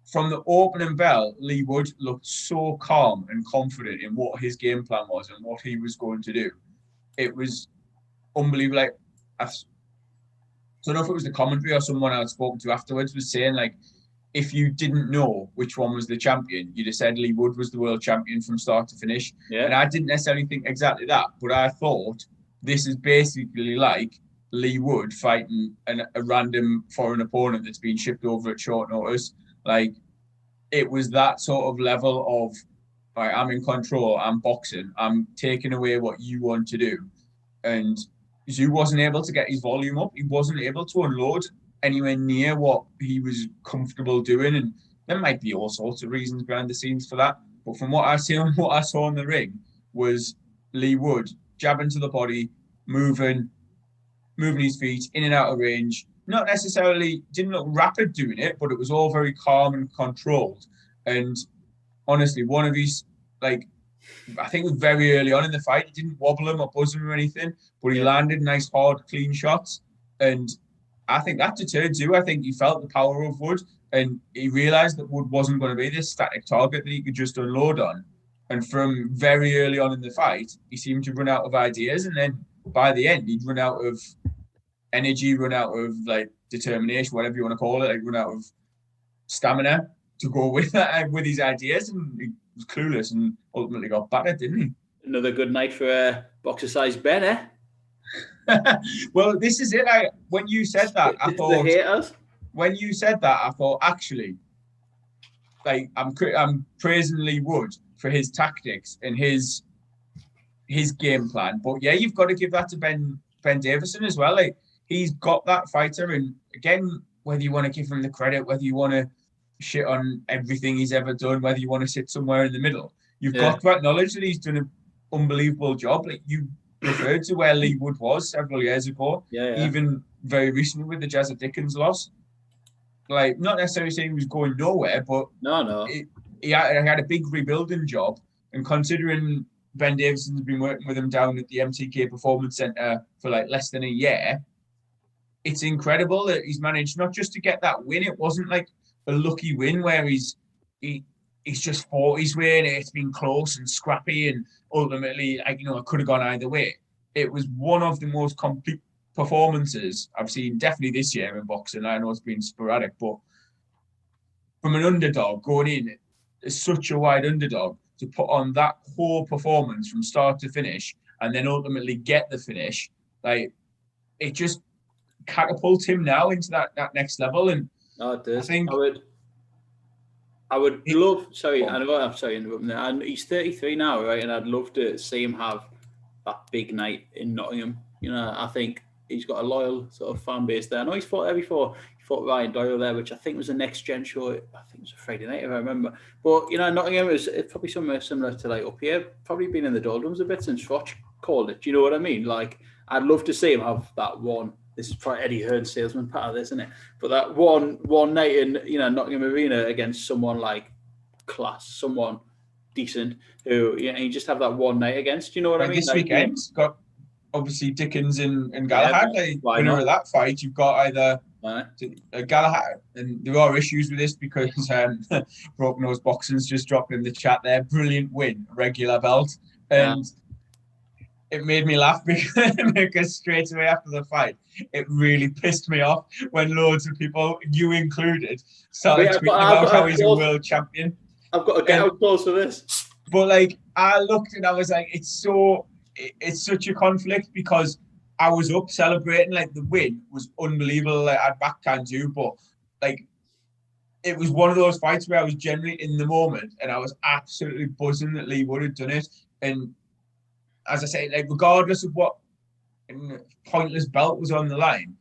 from the opening bell, Leigh Wood looked so calm and confident in what his game plan was and what he was going to do. It was unbelievable. Like, I don't know if it was the commentary or someone I'd spoken to afterwards was saying, like, if you didn't know which one was the champion, you'd have said Leigh Wood was the world champion from start to finish. Yeah. And I didn't necessarily think exactly that, but I thought this is basically like Leigh Wood fighting a random foreign opponent that's been shipped over at short notice. Like, it was that sort of level of, right, I'm in control, I'm boxing, I'm taking away what you want to do. And Zhu wasn't able to get his volume up. He wasn't able to unload anywhere near what he was comfortable doing. And there might be all sorts of reasons behind the scenes for that. But from what I saw in the ring was Leigh Wood jabbing to the body, moving his feet in and out of range. Not necessarily, didn't look rapid doing it, but it was all very calm and controlled. And honestly, one of his, like, I think it was very early on in the fight, he didn't wobble him or buzz him or anything, but he landed nice, hard, clean shots. And I think that deterred Zhu. I think he felt the power of Wood, and he realised that Wood wasn't going to be this static target that he could just unload on. And from very early on in the fight, he seemed to run out of ideas. And then by the end, he'd run out of energy, run out of like determination, whatever you want to call it, like run out of stamina to go with that, with his ideas. And he was clueless and ultimately got battered, didn't he? Another good night for boxer-sized Ben, eh? Well, this is it. When you said that, I thought. The haters? When you said that, I thought, actually, like, I'm praising Leigh Wood for his tactics and his game plan. But yeah, you've got to give that to Ben Davison as well. Like, he's got that fighter, and again, whether you want to give him the credit, whether you want to shit on everything he's ever done, whether you want to sit somewhere in the middle, you've got to acknowledge that he's done an unbelievable job. Like, you referred to where Leigh Wood was several years ago, even very recently with the Jazza Dickens loss. Like, not necessarily saying he was going nowhere, but he had a big rebuilding job. And considering Ben Davison's been working with him down at the MTK Performance Centre for like less than a year, it's incredible that he's managed not just to get that win. It wasn't like a lucky win where he's just fought his way and it's been close and scrappy and ultimately, like, it could have gone either way. It was one of the most complete performances I've seen definitely this year in boxing. I know it's been sporadic, but from an underdog going in as such a wide underdog to put on that whole performance from start to finish and then ultimately get the finish, like, it just catapults him now into that next level. And it does. I think I would love. Sorry, I know I'm sorry interrupting there. And he's 33 now, right? And I'd love to see him have that big night in Nottingham. I think he's got a loyal sort of fan base there. I know he's fought there before. He fought Ryan Doyle there, which I think was a next gen show. I think it was a Friday night, if I remember. But Nottingham is probably somewhere similar to like up here. Probably been in the doldrums a bit since Roch called it. Do you know what I mean? Like, I'd love to see him have that one. This is probably Eddie Hearn's salesman part of this, isn't it? But that one night in Nottingham Arena against someone like class, someone decent, who you just have that one night against. You know what I mean? This weekend got obviously Dickens and Galahad. Winner of that fight, you've got either Galahad, and there are issues with this because Broken Nose Boxing's just dropped in the chat there. Brilliant win, regular belt, and it made me laugh because straight away after the fight, it really pissed me off when loads of people, you included, started tweeting about how he's a world champion. I've got to get out close for this. But like, I looked and I was like, it's such a conflict because I was up celebrating, like the win was unbelievable. Like I'd back Kanju, but like it was one of those fights where I was generally in the moment and I was absolutely buzzing that Leigh Wood had done it. And as I say, like regardless of what pointless belt was on the line,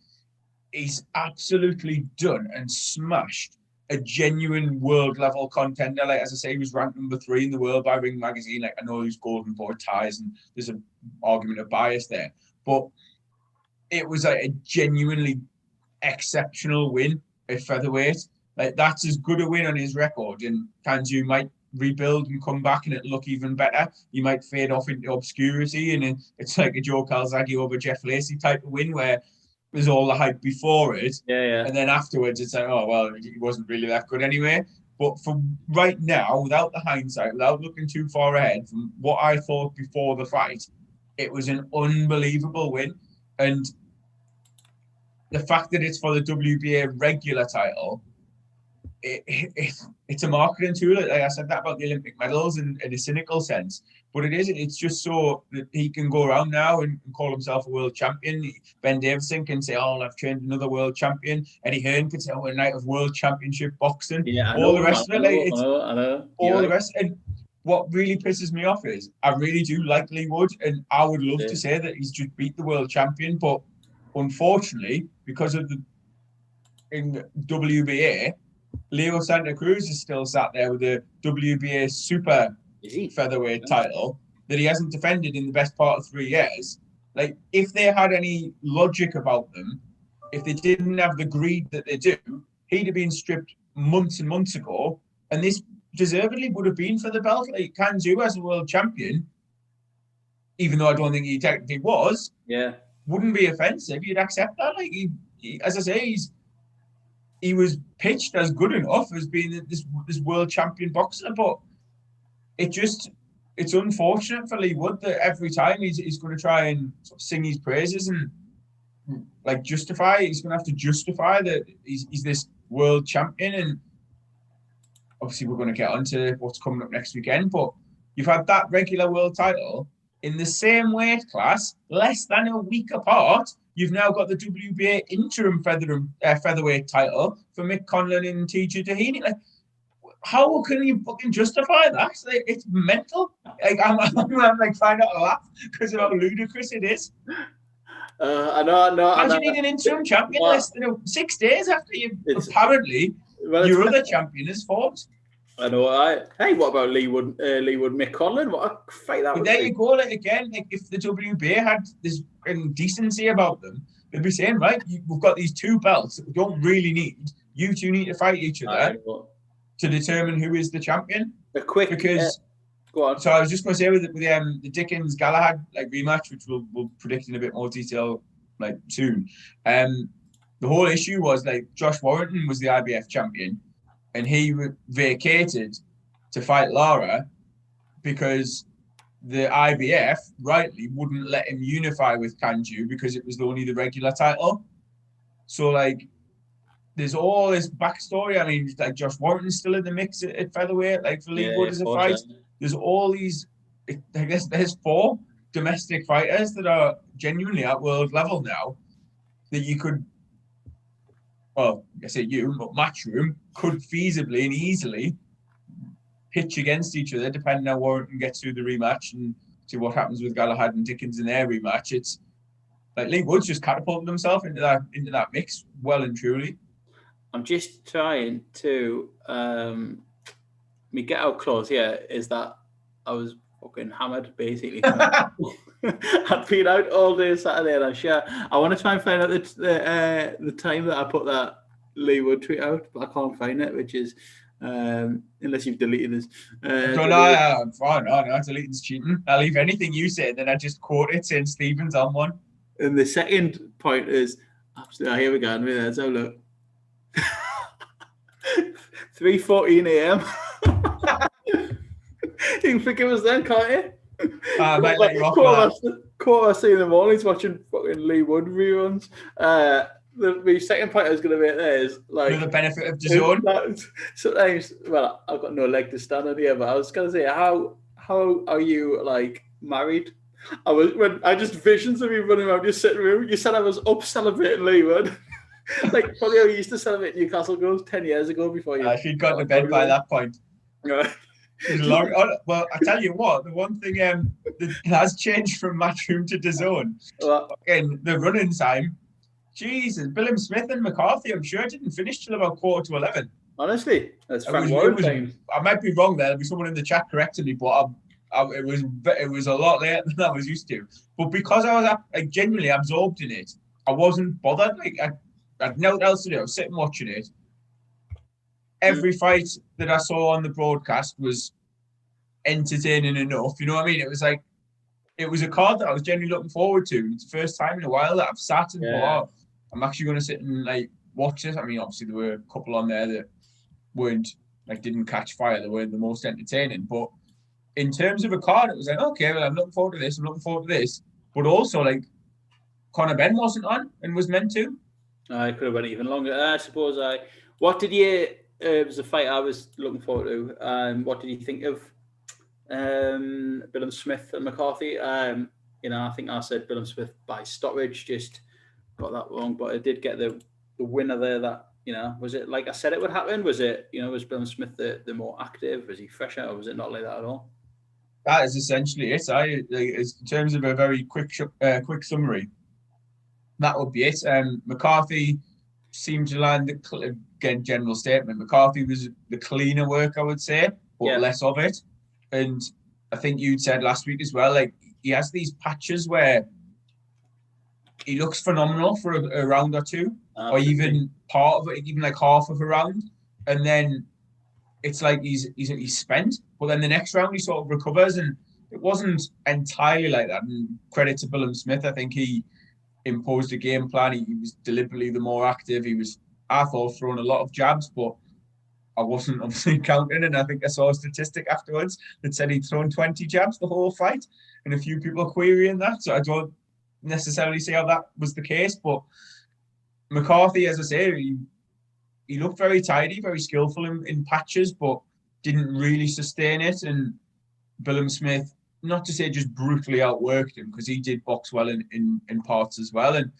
he's absolutely done and smashed a genuine world level contender. Like as I say, he was ranked number 3 in the world by Ring Magazine. Like I know he's Golden Boy ties and there's an argument of bias there, but it was like a genuinely exceptional win at featherweight. Like that's as good a win on his record, and Kanju might rebuild and come back and it'll look even better. He might fade off into obscurity and it's like a Joe Calzaghe over Jeff Lacey type of win where there's all the hype before it. Yeah. And then afterwards it's like, oh, well, he wasn't really that good anyway. But for right now, without the hindsight, without looking too far ahead from what I thought before the fight, it was an unbelievable win. And the fact that it's for the WBA regular title, it's a marketing tool. Like I said that about the Olympic medals in a cynical sense, but it's just so that he can go around now and call himself a world champion. Ben Davison can say, oh, I've trained another world champion. Eddie Hearn can say, oh, a night of world championship boxing. Yeah, all the rest of it. Like it's I know. All the rest. And what really pisses me off is I really do like Leigh Wood, and I would love to say that he's just beat the world champion, but unfortunately, because of in WBA, Leo Santa Cruz is still sat there with the WBA super featherweight title that he hasn't defended in the best part of 3 years. Like, if they had any logic about them, if they didn't have the greed that they do, he'd have been stripped months and months ago, and this deservedly would have been for the belt. Like, Kanju as a world champion, even though I don't think he technically was, wouldn't be offensive. You'd accept that. Like, he as I say, he was pitched as good enough as being this world champion boxer, but it's unfortunate for Leigh Wood that every time he's going to try and sort of sing his praises and like he's going to have to justify that he's this world champion. And obviously we're going to get on to what's coming up next weekend, but you've had that regular world title in the same weight class, less than a week apart. You've now got the WBA interim featherweight title for Mick Conlan and TJ Doheny. Like, how can you fucking justify that? Like, it's mental. Like, I'm like trying not to laugh because of how ludicrous it is. I know. How do you need an interim champion less than 6 days after your other champion has fought? I know. Hey, what about Leigh Wood, Mick Conlan? What a fight that would be. There you go. Like, again, like if the WBA had this decency about them, they'd be saying, right, we've got these 2 belts that we don't really need. You 2 need to fight each other to determine who is the champion. Go on. So I was just going to say with the Dickens Galahad like rematch, which we'll predict in a bit more detail like soon. The whole issue was like Josh Warrington was the IBF champion, and he vacated to fight Lara because the IBF rightly wouldn't let him unify with Kanju because it was only the regular title. So like, there's all this backstory. I mean, like Josh Warrington's still in the mix at featherweight, like for Leigh Wood as a fight. There's all these. I guess there's 4 domestic fighters that are genuinely at world level now that you could. Well, I say you, but Matchroom could feasibly and easily pitch against each other, depending on how Warrington gets through the rematch and see what happens with Galahad and Dickens in their rematch. It's like Leigh Wood's just catapulted himself into that mix well and truly. I'm just trying to me get out close. Is that I was fucking hammered basically. I'd been out all day Saturday, and I want to try and find out the time that I put that Leigh Wood tweet out, but I can't find it, which is unless you've deleted this. I'm fine. No, deleting's cheating. I'll leave anything you say, then I just quote it saying Stephen's on one. And the second point is absolutely. Here we go. Let's have a look. 3:14 a.m. You can think it was then, can't you? I might let you off that. Quarter past 3 in the morning, watching fucking Leigh Wood reruns. The second point I was going to make there is like for the benefit of DAZN. Sometimes, well, I've got no leg to stand on here, but I was going to say, how are you like married? I just visions of you running around your sitting room. You said I was up celebrating Leigh Wood. Like probably how you used to celebrate Newcastle goals 10 years ago before you. She'd got to bed by that point. Right. Well, I tell you what, the one thing that has changed from Matchroom to DAZN in the running time. Jesus, Bilham Smith and McCarthy, I'm sure didn't finish till about 11:15. Honestly, that's Frank Warren time. I might be wrong there. There'll be someone in the chat correcting me, but it was a lot later than I was used to. But because I was genuinely absorbed in it, I wasn't bothered. Like I had nothing else to do. I was sitting watching it. Every fight that I saw on the broadcast was entertaining enough. You know what I mean? It was like it was a card that I was genuinely looking forward to. It's the first time in a while that I've sat and thought, I'm actually going to sit and like watch this. I mean, obviously there were a couple on there that didn't catch fire. They weren't the most entertaining. But in terms of a card, it was like, okay, well, I'm looking forward to this. I'm looking forward to this. But also, like, Conor Benn wasn't on and was meant to. I could have went even longer. I suppose what did you? It was a fight I was looking forward to. What did you think of Bilham Smith and McCarthy? I think I said Bilham Smith by stoppage, just got that wrong, but I did get the winner there. That was it like I said it would happen? Was it was Bilham Smith the more active? Was he fresher, or was it not like that at all? That is essentially it. In terms of a very quick summary, that would be it. McCarthy seemed to land again, general statement. McCarthy was the cleaner work, I would say, but less of it. And I think you'd said last week as well, like he has these patches where he looks phenomenal for a round or two, or even part of it, even like half of a round, and then it's like he's spent. But then the next round he sort of recovers, and it wasn't entirely like that. And credit to Bilham Smith, I think he imposed a game plan. He was deliberately the more active. He was, I thought, throwing a lot of jabs, but I wasn't obviously counting. And I think I saw a statistic afterwards that said he'd thrown 20 jabs the whole fight, and a few people querying that. So I don't necessarily see how that was the case. But McCarthy, as I say, he looked very tidy, very skillful in patches, but didn't really sustain it. And Bilham Smith, not to say just brutally outworked him, because he did box well in parts as well. And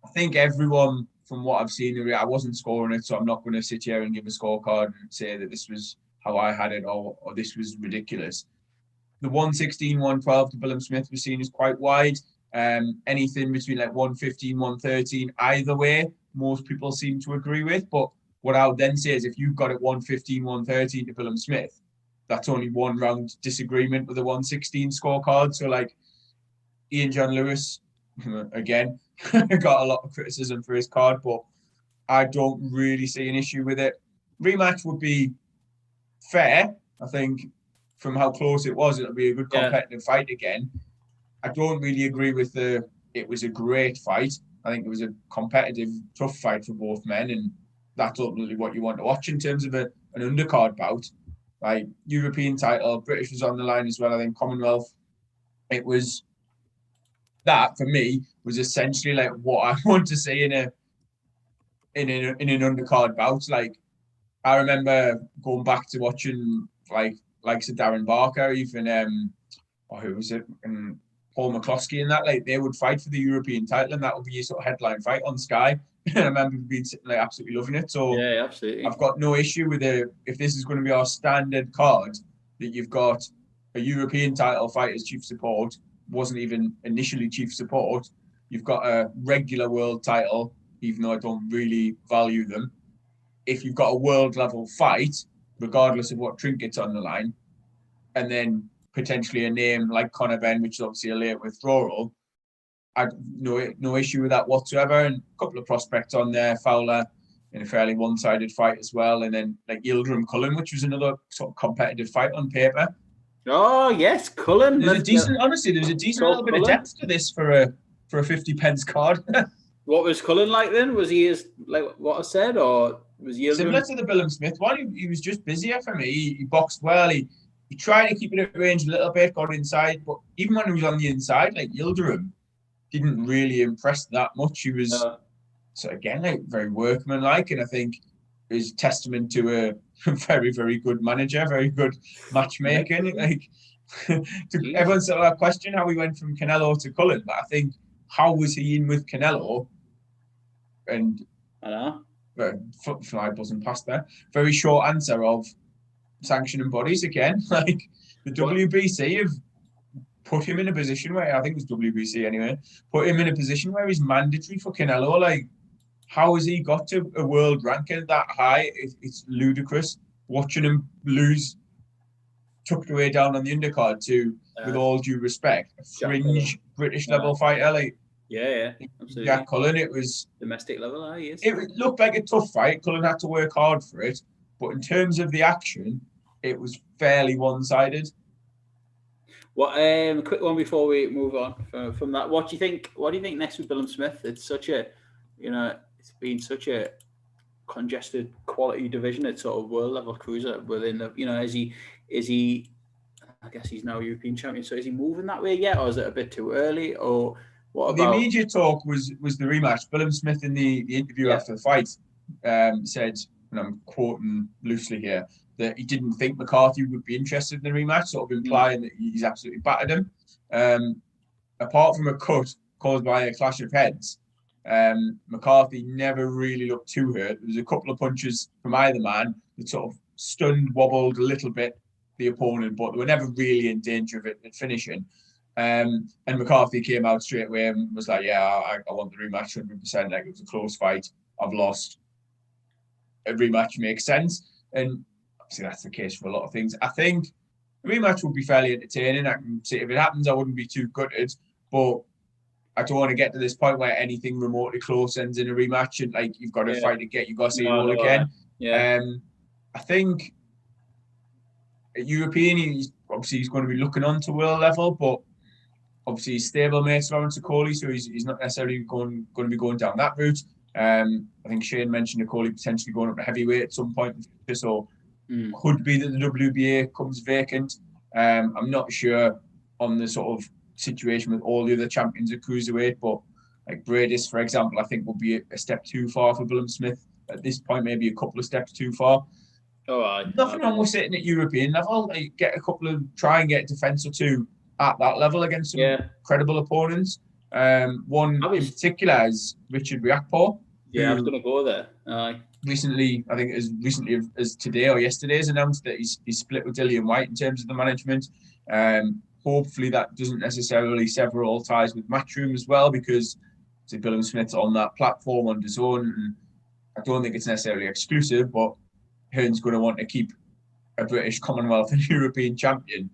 I think everyone, from what I've seen, I wasn't scoring it, so I'm not going to sit here and give a scorecard and say that this was how I had it or this was ridiculous. The 116, 112 to Bilham Smith was seen as quite wide. Anything between like 115, 113, either way, most people seem to agree with. But what I would then say is if you've got it 115, 113 to Bilham Smith, that's only one round disagreement with the 116 scorecard. So like Ian John Lewis, again, got a lot of criticism for his card, but I don't really see an issue with it. Rematch would be fair. I think from how close it was, it'll be a good competitive fight again. I don't really agree with it was a great fight. I think it was a competitive, tough fight for both men, and that's ultimately what you want to watch in terms of an undercard bout. Like European title, British was on the line as well. I think Commonwealth. It was that for me was essentially like what I want to see in an undercard bout. Like I remember going back to watching like Darren Barker, even who was it, and Paul McCloskey and that. Like they would fight for the European title, and that would be a sort of headline fight on Sky. And I remember being sitting like absolutely loving it. So yeah, absolutely. I've got no issue with if this is going to be our standard card, that you've got a European title fight as chief support, wasn't even initially chief support. You've got a regular world title, even though I don't really value them. If you've got a world level fight, regardless of what trinket's on the line, and then potentially a name like Conor Benn, which is obviously a late withdrawal, I'd no issue with that whatsoever. And a couple of prospects on there, Fowler in a fairly one-sided fight as well, and then like Yildirim Cullen, which was another sort of competitive fight on paper. Oh yes, Cullen. There's a decent little bit of depth to this for a 50 pence card. What was Cullen like then? Was he as like what I said, or was he similar to the Bilham Smith one? He was just busier for me. He boxed well. He he tried to keep it at range a little bit, got inside, but even when he was on the inside, like Yildirim didn't really impress that much. He was so again like very workmanlike, and I think is testament to a very, very good manager, very good matchmaking. Like everyone's sort of question how we went from Canelo to Cullen, but I think how was he in with Canelo? And I know. Fly buzzing past there. Very short answer of sanctioning bodies again. Like the WBC have put him in a position where, I think it was WBC anyway, put him in a position where he's mandatory for Canelo. Like, how has he got to a world ranking that high? It's ludicrous. Watching him lose, tucked away down on the undercard to, with all due respect, a fringe British level fighter. Like, absolutely. Jack Cullen, it was domestic level. It looked like a tough fight. Cullen had to work hard for it, but in terms of the action, it was fairly one-sided. What a quick one before we move on from that. What do you think? What do you think next with Bilham Smith? It's such a, it's been such a congested quality division at sort of world level cruiser within the, is he? I guess he's now European champion. So is he moving that way yet, or is it a bit too early? Or what about the immediate talk was the rematch? Bilham Smith in the interview after the fight said, and I'm quoting loosely here, that he didn't think McCarthy would be interested in the rematch, sort of implying that he's absolutely battered him. Apart from a cut caused by a clash of heads, McCarthy never really looked too hurt. There was a couple of punches from either man that sort of stunned, wobbled a little bit the opponent, but they were never really in danger of it finishing. And McCarthy came out straight away and was like, I want the rematch 100%. Like, it was a close fight. I've lost. A rematch makes sense. And obviously that's the case for a lot of things. I think the rematch would be fairly entertaining. I can say if it happens, I wouldn't be too gutted. But I don't want to get to this point where anything remotely close ends in a rematch and like you've got to fight again, you've got to see it all again. I think a European, he's going to be looking on to world level, but obviously he's stablemates Lawrence Okoli, so he's not necessarily going to be going down that route. I think Shane mentioned Okoli potentially going up to heavyweight at some point in the future, so could be that the WBA comes vacant. I'm not sure on the sort of situation with all the other champions at cruiserweight, but like Bradis, for example, I think will be a step too far for Bilham Smith at this point, maybe a couple of steps too far. Nothing wrong with sitting at European level. Like, try and get a defence or two at that level against some credible opponents. One in particular is Richard Riakpo. I was going to go there. Recently, I think as recently as today or yesterday, has announced that he's split with Dillian White in terms of the management. Hopefully that doesn't necessarily sever all ties with Matchroom as well, because Bilham Smith's on that platform on DAZN, and I don't think it's necessarily exclusive, but Hearn's going to want to keep a British, Commonwealth and European champion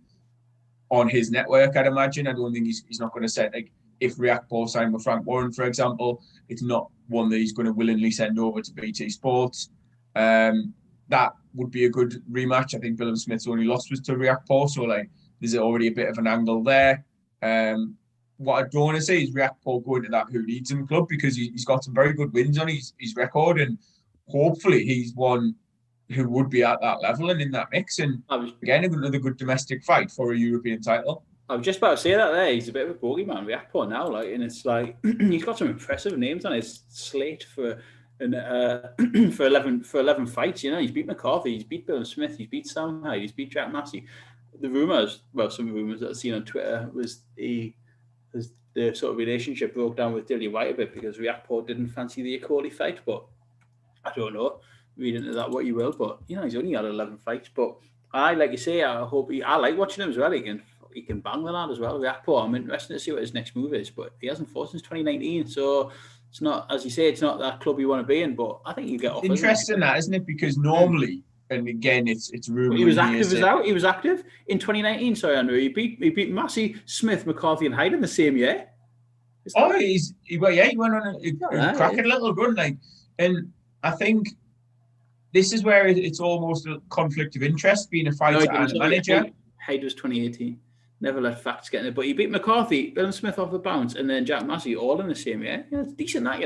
on his network, I'd imagine. I don't think he's not going to set, like, if Riakpo signed with Frank Warren, for example, it's not one that he's going to willingly send over to BT Sports. That would be a good rematch. I think Bilham Smith's only loss was to Riakpo, so like there's already a bit of an angle there. What I don't want to say is Riakpo going to that Who Needs Him club, because he's got some very good wins on his record, and hopefully he's one who would be at that level and in that mix. And again, another good domestic fight for a European title. I was just about to say that there. He's a bit of a bogeyman, Riakpo now, like, and it's like he's got some impressive names on his slate for 11 fights. He's beat McCarthy, he's beat Bilham Smith, he's beat Sam Hyde, he's beat Jack Massey. The rumours, some rumours that I've seen on Twitter was the sort of relationship broke down with Dillian White a bit because Riakpo didn't fancy the Okoli fight, but I don't know. Read into that what you will, but he's only had 11 fights. But like you say, I like watching him as well. He can bang the lad as well. Riakpo, I'm interested to see what his next move is, but he hasn't fought since 2019, so it's not, as you say, it's not that club you want to be in. But I think you get off. Interesting that, isn't it? Because normally, and again, it's rumored. He was active as out. He was active in 2019. Sorry, Andrew. He beat Massey, Smith, McCarthy, and Hyde in the same year. He went on a cracking little run, and I think this is where it's almost a conflict of interest, being a fighter and a manager. Hyde was 2018. Never let facts get in it. But he beat McCarthy, Bilham Smith off the bounce, and then Jack Massey all in the same year. Yeah, it's decent that,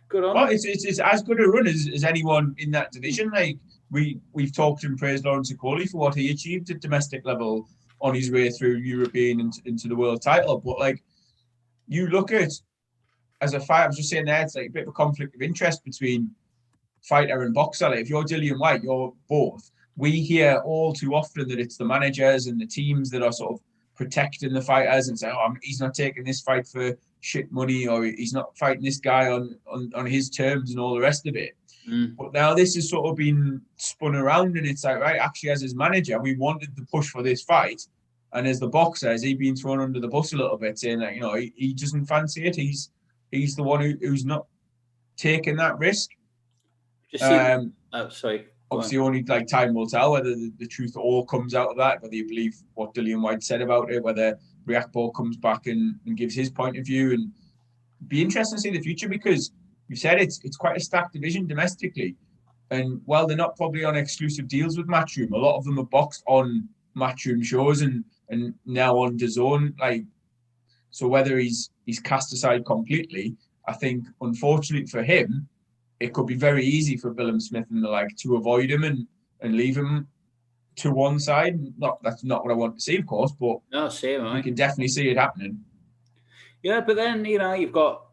Good on. Well, it's as good a run as anyone in that division. Like, we've talked and praised Lawrence Okoli for what he achieved at domestic level on his way through European and into the world title. But like, you look at as a fighter, I was just saying there, it's like a bit of a conflict of interest between fighter and boxer. Like if you're Dillian Whyte, you're both. We hear all too often that it's the managers and the teams that are sort of protecting the fighters and say, oh, he's not taking this fight for shit money, or he's not fighting this guy on his terms and all the rest of it. But now this has sort of been spun around, and it's like, right, actually as his manager, we wanted to push for this fight. And as the boxer, has he been thrown under the bus a little bit, saying that, you know, he doesn't fancy it. He's the one who's not taking that risk. Sorry. Obviously, only like time will tell whether the truth all comes out of that, whether you believe what Dillian Whyte said about it, whether Riakporhe comes back and gives his point of view. And be interesting to see the future, because you said it's quite a stacked division domestically. And while they're not probably on exclusive deals with Matchroom, a lot of them are boxed on Matchroom shows and now on DAZN. Like, so whether he's cast aside completely, I think unfortunately for him, it could be very easy for Billam Smith and the like to avoid him and leave him to one side. That's not what I want to see, of course, but no, same, you can definitely see it happening. Yeah, but then, you know, you've got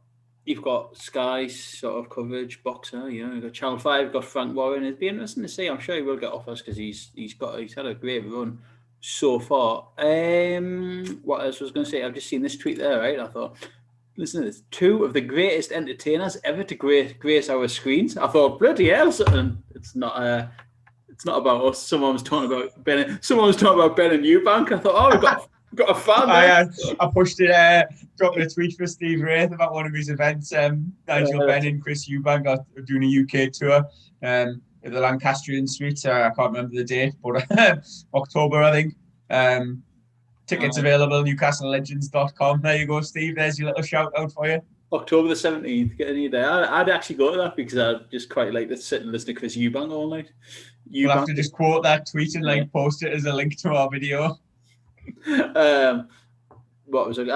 Sky's sort of coverage, boxer, you know, you've got Channel 5, you've got Frank Warren. It'd be interesting to see. I'm sure he will get offers because he's had a great run so far. What else was I going to say? I've just seen this tweet there, right? I thought, listen to this. 2 of the greatest entertainers ever to grace our screens. I thought, bloody hell, something. It's not about us. Someone was talking about Ben and Eubank. I thought, oh, we've got a fan there. I pushed it, dropped a tweet for Steve Wraith about one of his events. Nigel Benn and Chris Eubank are doing a UK tour at the Lancastrian Suite. I can't remember the date, but October, I think. Tickets available, newcastlelegends.com. There you go, Steve. There's your little shout out for you. October the 17th. Get any day. I'd actually go to that because I'd just quite like to sit and listen to Chris Eubank all night. We'll have to just quote that tweet and post it as a link to our video. What was it?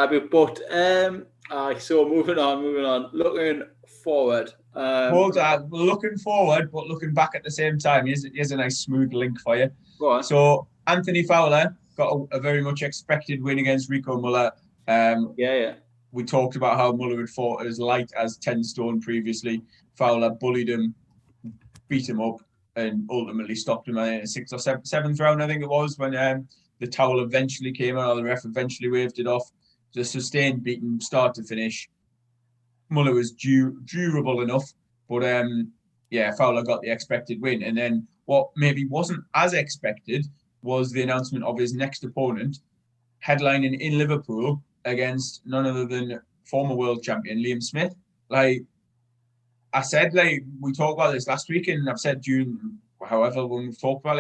So moving on. Looking forward. Looking forward, but looking back at the same time. Here's a nice smooth link for you. Go on. So Anthony Fowler got a very much expected win against Rico Muller. We talked about how Muller had fought as light as 10 stone previously. Fowler bullied him, beat him up, and ultimately stopped him in the 6th or 7th round, I think it was, when the towel eventually came out, or the ref eventually waved it off. It was a sustained beating, start to finish. Muller was durable enough, but Fowler got the expected win. And then what maybe wasn't as expected was the announcement of his next opponent, headlining in Liverpool against none other than former world champion Liam Smith. Like I said, like we talked about this last week, and I've said when we've talked about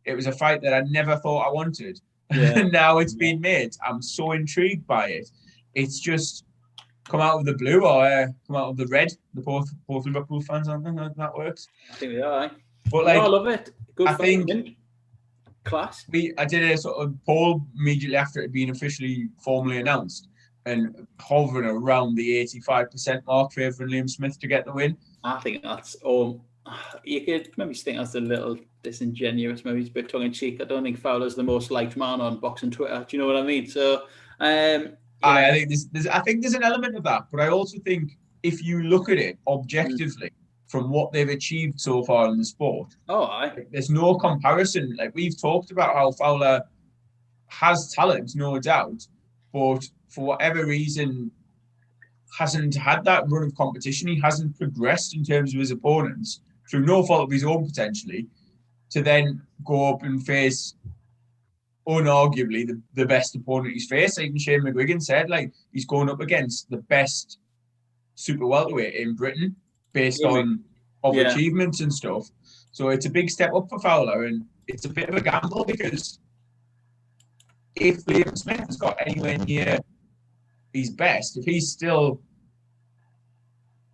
it was a fight that I never thought I wanted. Yeah. Now it's been made. I'm so intrigued by it. It's just come out of the blue or come out of the red. The both Liverpool fans, aren't they? That works. I think they are. But I love it. Good. I think class. I did a sort of poll immediately after it had been officially formally announced, and hovering around the 85% mark favouring Liam Smith to get the win. I think that's all. You could maybe think that's a little disingenuous, maybe it's a bit tongue-in-cheek. I don't think Fowler's the most liked man on boxing Twitter. Do you know what I mean? So, I think there's an element of that, but I also think if you look at it objectively, from what they've achieved so far in the sport, there's no comparison. Like we've talked about how Fowler has talent, no doubt, but for whatever reason hasn't had that run of competition. He hasn't progressed in terms of his opponents through no fault of his own potentially, to then go up and face unarguably the best opponent he's faced. Even Shane McGuigan said he's going up against the best super welterweight in Britain based on achievements and stuff. So it's a big step up for Fowler, and it's a bit of a gamble because if Liam Smith has got anywhere near his best, if he's still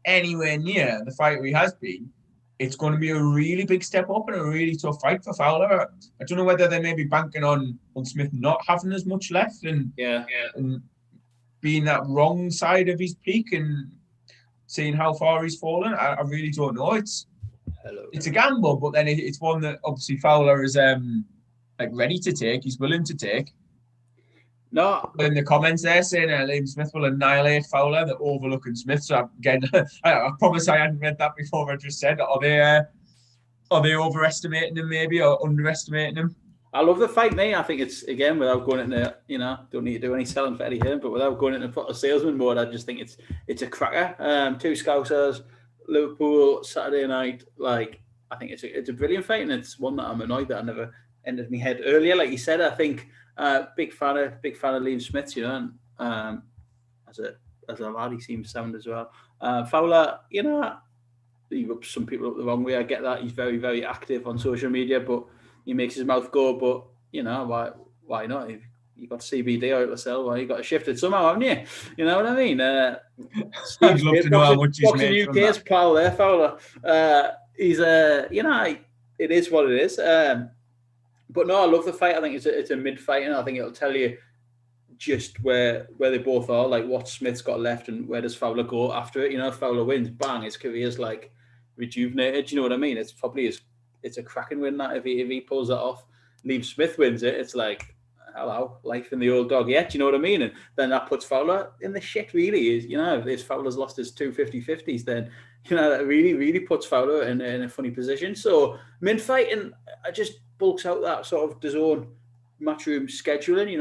anywhere near the fighter he has been, it's going to be a really big step up and a really tough fight for Fowler. I don't know whether they may be banking on Smith not having as much left and being that wrong side of his peak and seeing how far he's fallen. I really don't know. Hello. It's a gamble, but then it's one that obviously Fowler is like ready to take. He's willing to take. No, In the comments there saying Liam Smith will annihilate Fowler, they're overlooking Smith. So again, I promise I hadn't read that before. I just said, are they overestimating him maybe or underestimating him? I love the fight, mate. I think it's, again, without going into, don't need to do any selling for Eddie Hearn, but without going into proper salesman mode, I just think it's a cracker. Two Scousers, Liverpool, Saturday night. Like, I think it's a brilliant fight, and it's one that I'm annoyed that I never entered my head earlier. Like you said, I think big fan of Liam Smith, and as a lad, he seems sound as well. Fowler, he rubs some people up the wrong way. I get that. He's very, very active on social media, but he makes his mouth go. But why not? You got CBD out to sell. Well, you got to shift it somehow, haven't you? You know what I mean? I'd love to know how much he's made from UK's that. pal there, Fowler. He's it is what it is. But no, I love the fight. I think it's a mid fight, and I think it'll tell you just where they both are, like what Smith's got left and where does Fowler go after it. If Fowler wins, bang, his career's like rejuvenated. You know what I mean? It's probably it's a cracking win that if he pulls that off. Liam Smith wins it, it's like, hello, life in the old dog yet. You know what I mean? And then that puts Fowler in the shit. Really is, if Fowler's lost his 250-50s, then that really, really puts Fowler in a funny position. So mid fight, and I just bulks out that sort of DAZN Matchroom scheduling.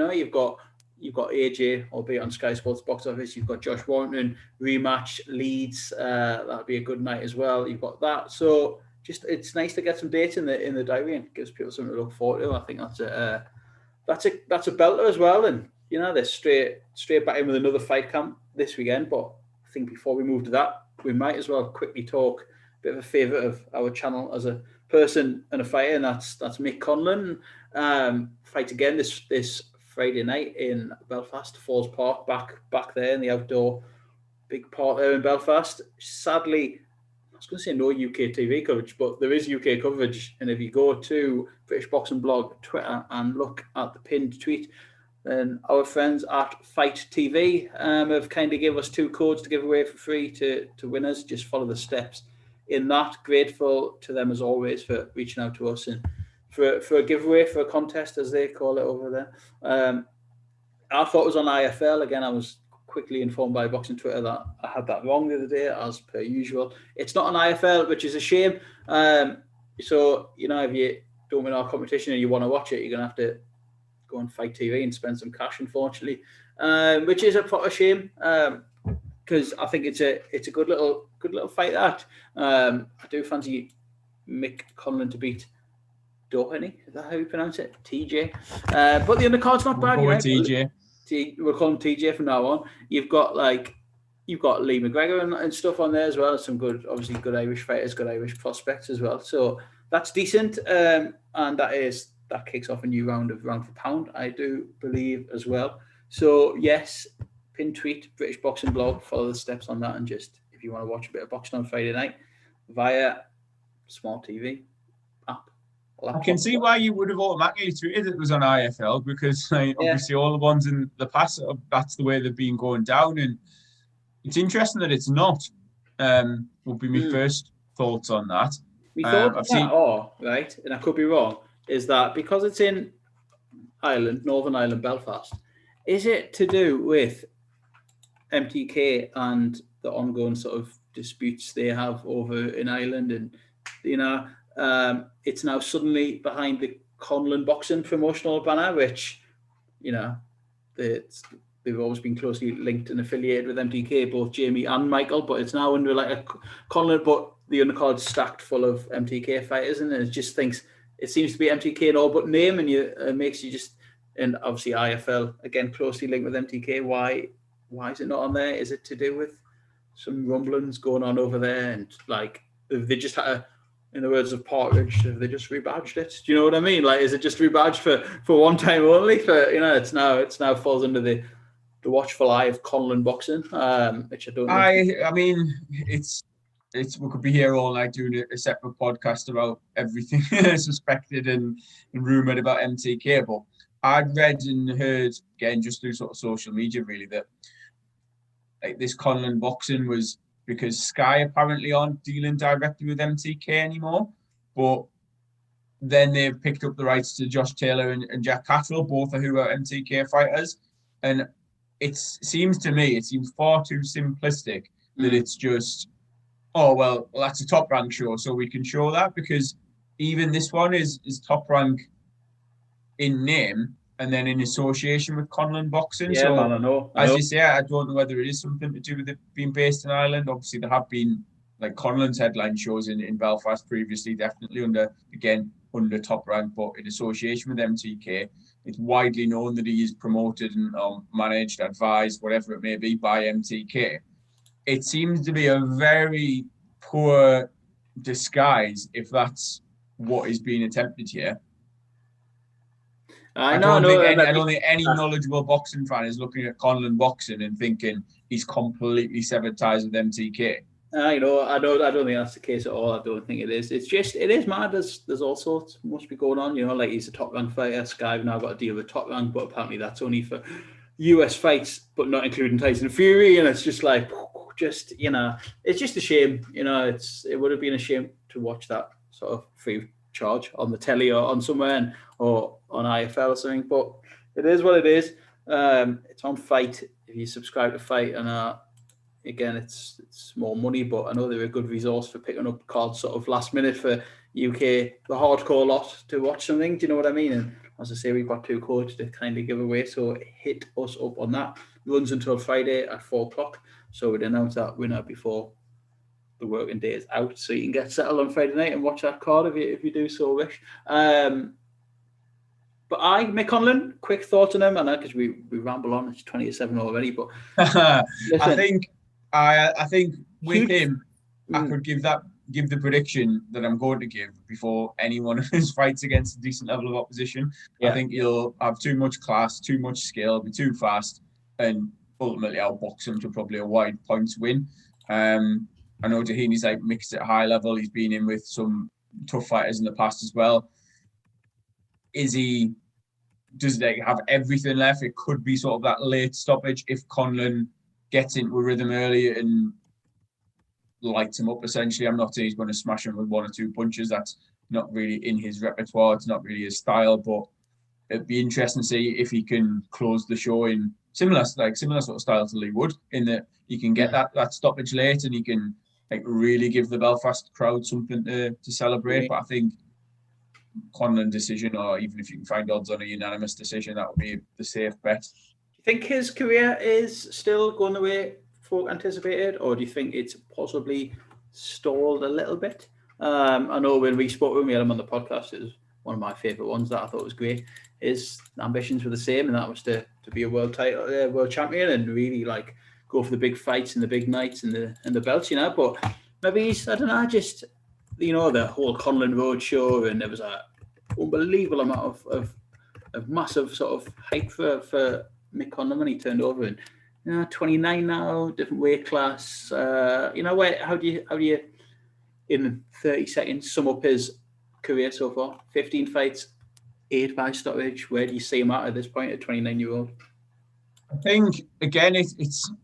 You've got AJ, albeit on Sky Sports box office. You've got Josh Warrington rematch Leeds. That'll be a good night as well. You've got that. So just it's nice to get some dates in the diary and gives people something to look forward to. I think that's a belter as well. And they're straight back in with another fight camp this weekend. But I think before we move to that, we might as well quickly talk a bit of a favourite of our channel as a person and a fighter, and that's Mick Conlan. Fight again this Friday night in Belfast, Falls Park, back there in the outdoor big park there in Belfast. Sadly, I was going to say no UK TV coverage, but there is UK coverage. And if you go to British Boxing Blog Twitter and look at the pinned tweet, then our friends at Fight TV have kind of given us 2 codes to give away for free to winners. Just follow the steps in that. Grateful to them as always for reaching out to us and for a giveaway, for a contest, as they call it over there. I thought it was on IFL. Again, I was quickly informed by Boxing Twitter that I had that wrong the other day, as per usual. It's not on IFL, which is a shame. So, if you don't win our competition and you want to watch it, you're going to have to go on Fight TV and spend some cash, unfortunately, which is a proper shame, because I think it's a good little fight. That I do fancy Mick Conlan to beat Doheny. Is that how you pronounce it? TJ. But the undercard's not bad. TJ. We'll call him TJ from now on. You've got Lee McGregor and stuff on there as well. Some good Irish fighters, good Irish prospects as well. So that's decent. And that kicks off a new round of round for pound, I do believe, as well. So yes, pin tweet, British Boxing Blog, follow the steps on that, and just if you want to watch a bit of boxing on Friday night via smart TV app. I can see why you would have automatically tweeted it was on IFL, because obviously all the ones in the past, that's the way they've been going down. And it's interesting that it's not. Would be my first thoughts on that. Right, and I could be wrong, is that because it's in Ireland, Northern Ireland, Belfast, is it to do with MTK and the ongoing sort of disputes they have over in Ireland? And, it's now suddenly behind the Conlan Boxing promotional banner, which, they've always been closely linked and affiliated with MTK, both Jamie and Michael, but it's now under like a Conlan, but the undercard's stacked full of MTK fighters, and it just thinks it seems to be MTK in all but name, and it makes you just, and obviously IFL again closely linked with MTK. Why is it not on there? Is it to do with some rumblings going on over there, and like they just had a, in the words of Partridge, they just rebadged it? Do you know what I mean? Like, is it just rebadged for one time only? For it's now falls under the watchful eye of Conlan Boxing, which I don't know. I mean, it's we could be here all night doing a separate podcast about everything suspected and rumoured about MTK, but I'd read and heard, again, just through sort of social media, really, that like this Conlan Boxing was because Sky apparently aren't dealing directly with MTK anymore. But then they've picked up the rights to Josh Taylor and Jack Catterall, both of who are MTK fighters. And it seems far too simplistic that it's just, oh, well, that's a Top Rank show, so we can show that, because even this one is Top Rank in name and then in association with Conlan Boxing. Yeah, so, man, I know. As you say, I don't know whether it is something to do with it being based in Ireland. Obviously, there have been, like, Conlan's headline shows in Belfast previously, definitely under Top Rank, but in association with MTK. It's widely known that he is promoted and managed, advised, whatever it may be, by MTK. It seems to be a very poor disguise if that's what is being attempted here. I don't think any knowledgeable boxing fan is looking at Conlan Boxing and thinking he's completely severed ties with MTK. I don't think that's the case at all. I don't think it is. It is mad. There's all sorts must be going on. Like he's a Top Rank fighter. Sky have now got to deal with Top Rank, but apparently that's only for US fights, but not including Tyson Fury. And it's just like, it's just a shame. It would have been a shame to watch that sort of free charge on the telly or on somewhere or on IFL or something. But it is what it is. It's on Fight if you subscribe to Fight, and again, it's more money, but I know they're a good resource for picking up cards sort of last minute for UK, the hardcore lot to watch something. Do you know what I mean? And as I say, we've got 2 codes to kind of give away, so hit us up on that. It runs until Friday at 4:00, so we'd announce that winner before the working day is out, so you can get settled on Friday night and watch that card if you do so wish. But Mick Conlan, quick thoughts on him, and because we ramble on, it's 20-7 already. But listen, I think with him, I could give the prediction that I'm going to give before any one of his fights against a decent level of opposition. Yeah. I think he'll have too much class, too much skill, be too fast, and ultimately outbox him to probably a wide points win. I know Doheny's like mixed at a high level. He's been in with some tough fighters in the past as well. Does he have everything left? It could be sort of that late stoppage if Conlan gets into a rhythm early and lights him up, essentially. I'm not saying he's going to smash him with 1 or 2 punches. That's not really in his repertoire. It's not really his style, but it'd be interesting to see if he can close the show in similar sort of style to Leigh Wood, in that he can get that stoppage late and he can really give the Belfast crowd something to celebrate. But I think Conlan decision, or even if you can find odds on a unanimous decision, that would be the safe bet. Do you think his career is still going the way folk anticipated, or do you think it's possibly stalled a little bit? I know when we spoke with him, we had him on the podcast, it was one of my favourite ones that I thought was great. His ambitions were the same, and that was to be a world champion and really go for the big fights and the big nights and the belts, But maybe he's, I don't know, just the whole Conlan Road show, and there was a unbelievable amount of massive sort of hype for Mick Conlan when he turned over, and 29 now, different weight class. How do you in 30 seconds sum up his career so far? 15 fights, 8 by stoppage. Where do you see him at this point, at 29-year-old? I think again, it's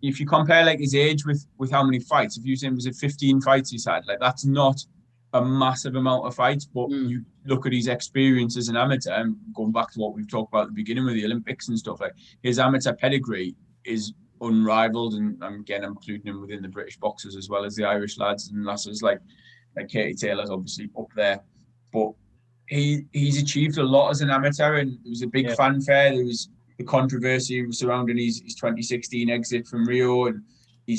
if you compare his age with how many fights. If you say was it 15 fights he's had, that's not a massive amount of fights, but you look at his experience as an amateur, and going back to what we've talked about at the beginning with the Olympics and stuff, his amateur pedigree is unrivaled, and again, I'm including him within the British boxers as well as the Irish lads and lasses, like Katie Taylor's obviously up there, but he's achieved a lot as an amateur, and there was a big fanfare. There was the controversy surrounding his 2016 exit from Rio, and he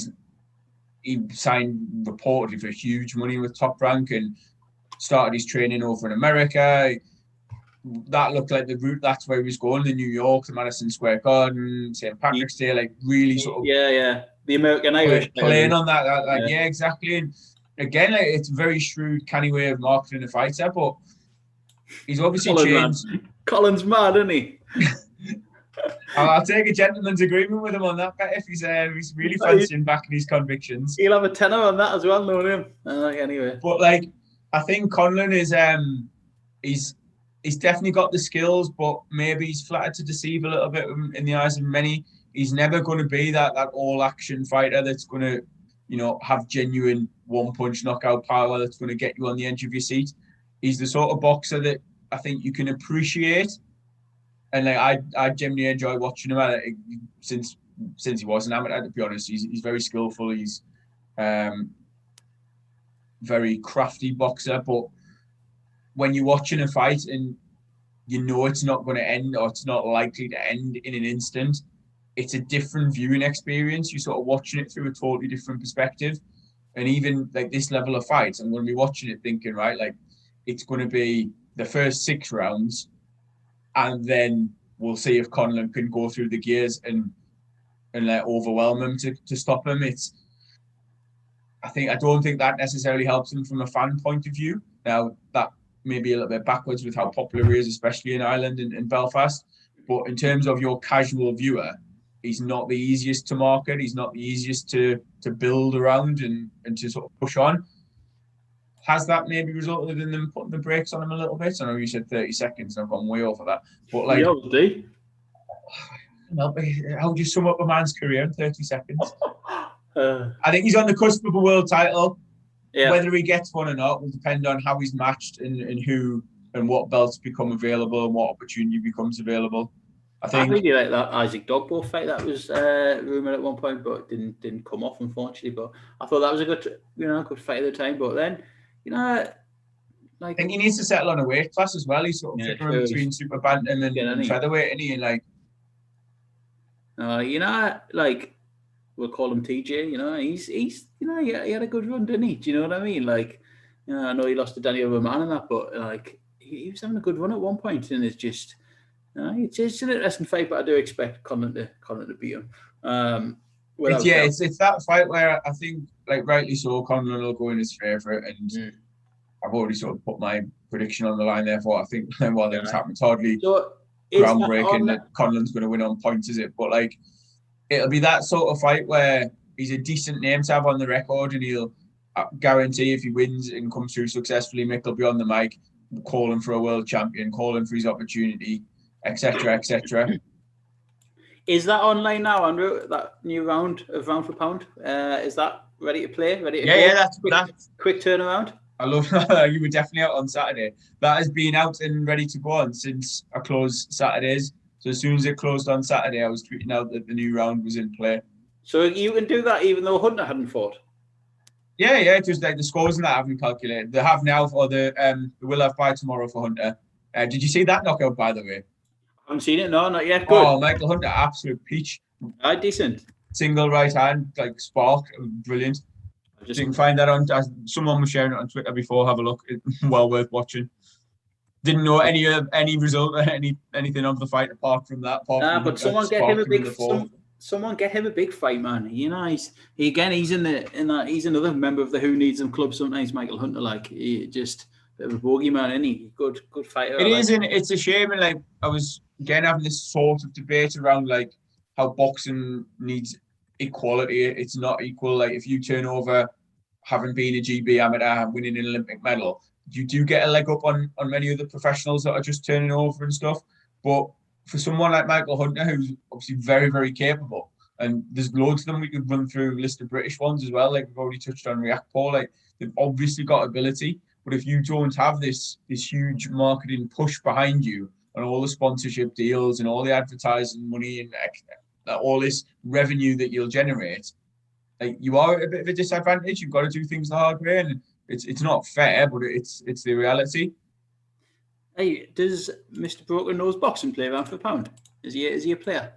signed reportedly for huge money with Top Rank and started his training over in America. That looked like the route. That's where he was going, to New York, to Madison Square Garden, St. Patrick's Day, really sort of the American Irish playing on that. Exactly. And again, it's a very shrewd, canny way of marketing a fighter, but he's obviously changed. Colin's mad, isn't he? I'll take a gentleman's agreement with him on that bet if he's really fancying backing his convictions. He'll have a tenner on that as well, knowing him. Anyway. But I think Conlan is he's definitely got the skills, but maybe he's flattered to deceive a little bit in the eyes of many. He's never going to be that all action fighter that's going to have genuine one-punch knockout power that's going to get you on the edge of your seat. He's the sort of boxer that I think you can appreciate, and like I genuinely enjoy watching him since he was an amateur. To be honest, he's very skillful. He's very crafty boxer, but when you're watching a fight and it's not going to end, or it's not likely to end in an instant, it's a different viewing experience. You're sort of watching it through a totally different perspective. And even like this level of fights, I'm going to be watching it thinking, right, like it's going to be the first 6 rounds, and then we'll see if Conlan can go through the gears and like overwhelm him to stop him. I don't think that necessarily helps him from a fan point of view. Now that may be a little bit backwards with how popular he is, especially in Ireland and in Belfast. But in terms of your casual viewer, he's not the easiest to market. He's not the easiest to build around and to sort of push on. Has that maybe resulted in them putting the brakes on him a little bit? I know you said 30 seconds, and I've gone way over that. But like, how do you sum up a man's career in 30 seconds? I think he's on the cusp of a world title. Yeah. Whether he gets one or not will depend on how he's matched and who and what belts become available and what opportunity becomes available. I really like that Isaac Dogbo fight that was rumoured at one point, but didn't come off, unfortunately. But I thought that was a good fight at the time. But then, I think he needs to settle on a weight class as well. He's sort of flickering between super bantam and featherweight, and we'll call him TJ. He's he had a good run, didn't he? Do you know what I mean? Like, I know he lost to Danny Overman and that, but like he was having a good run at one point, and it's just. It's an interesting fight, but I do expect Conlan to beat him. It's that fight where I think, like rightly so, Conlan will go in his favourite, and I've already sort of put my prediction on the line. Therefore, I think while it was happening, it's hardly groundbreaking that Conlan's going to win on points, is it? But like, it'll be that sort of fight where he's a decent name to have on the record, and he'll guarantee if he wins and comes through successfully, Mick will be on the mic calling for a world champion, calling for his opportunity, etc., etc. Is that online now, Andrew? That new round for pound, is that ready to play? Ready to go? Yeah, that's quick turnaround. I love that. You were definitely out on Saturday. That has been out and ready to go on since I closed Saturdays. So as soon as it closed on Saturday, I was tweeting out that the new round was in play. So you can do that even though Hunter hadn't fought? Yeah, just like the scores and that haven't calculated. They have now for they will have by tomorrow for Hunter. Did you see that knockout, by the way? I haven't seen it, no, not yet. Good. Oh, Michael Hunter, absolute peach. Decent. Single right hand, like spark, brilliant. You can find that on. Someone was sharing it on Twitter before. Have a look. It's well worth watching. Didn't know any result or anything of the fight apart from that. But someone get him a big. Someone get him a big fight, man. He's another member of the Who Needs Them club. Sometimes Michael Hunter, like he just a bit of a bogeyman, isn't he? Good fighter. It is, and it's a shame. And like I was again having this sort of debate around like how boxing needs equality. It's not equal. Like if you turn over having been a GB amateur, winning an Olympic medal, you do get a leg up on many of the professionals that are just turning over and stuff. But for someone like Michael Hunter, who's obviously very, very capable, and there's loads of them we could run through a list of British ones as well. Like we've already touched on Riakpo, like they've obviously got ability. But if you don't have this huge marketing push behind you and all the sponsorship deals and all the advertising money and all this revenue that you'll generate, like you are at a bit of a disadvantage. You've got to do things the hard way, and it's not fair, but it's the reality. Hey, does Mr. Broken Nose boxing play round for pound? Is he a player?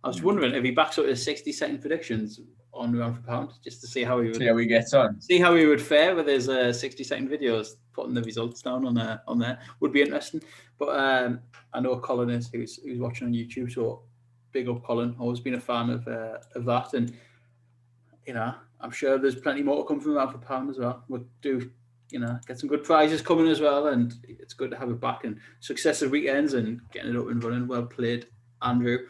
I was wondering if he backs up his 60-second predictions on round for pound, just to see how he would. See how he gets on. See how he would fare with his 60-second videos, putting the results down on there would be interesting. But I know Colin is who's watching on YouTube, so big up Colin. Always been a fan of that, and I'm sure there's plenty more to come from round for pound as well. We'll do. Get some good prizes coming as well, and it's good to have it back and successive weekends and getting it up and running. Well played, Andrew.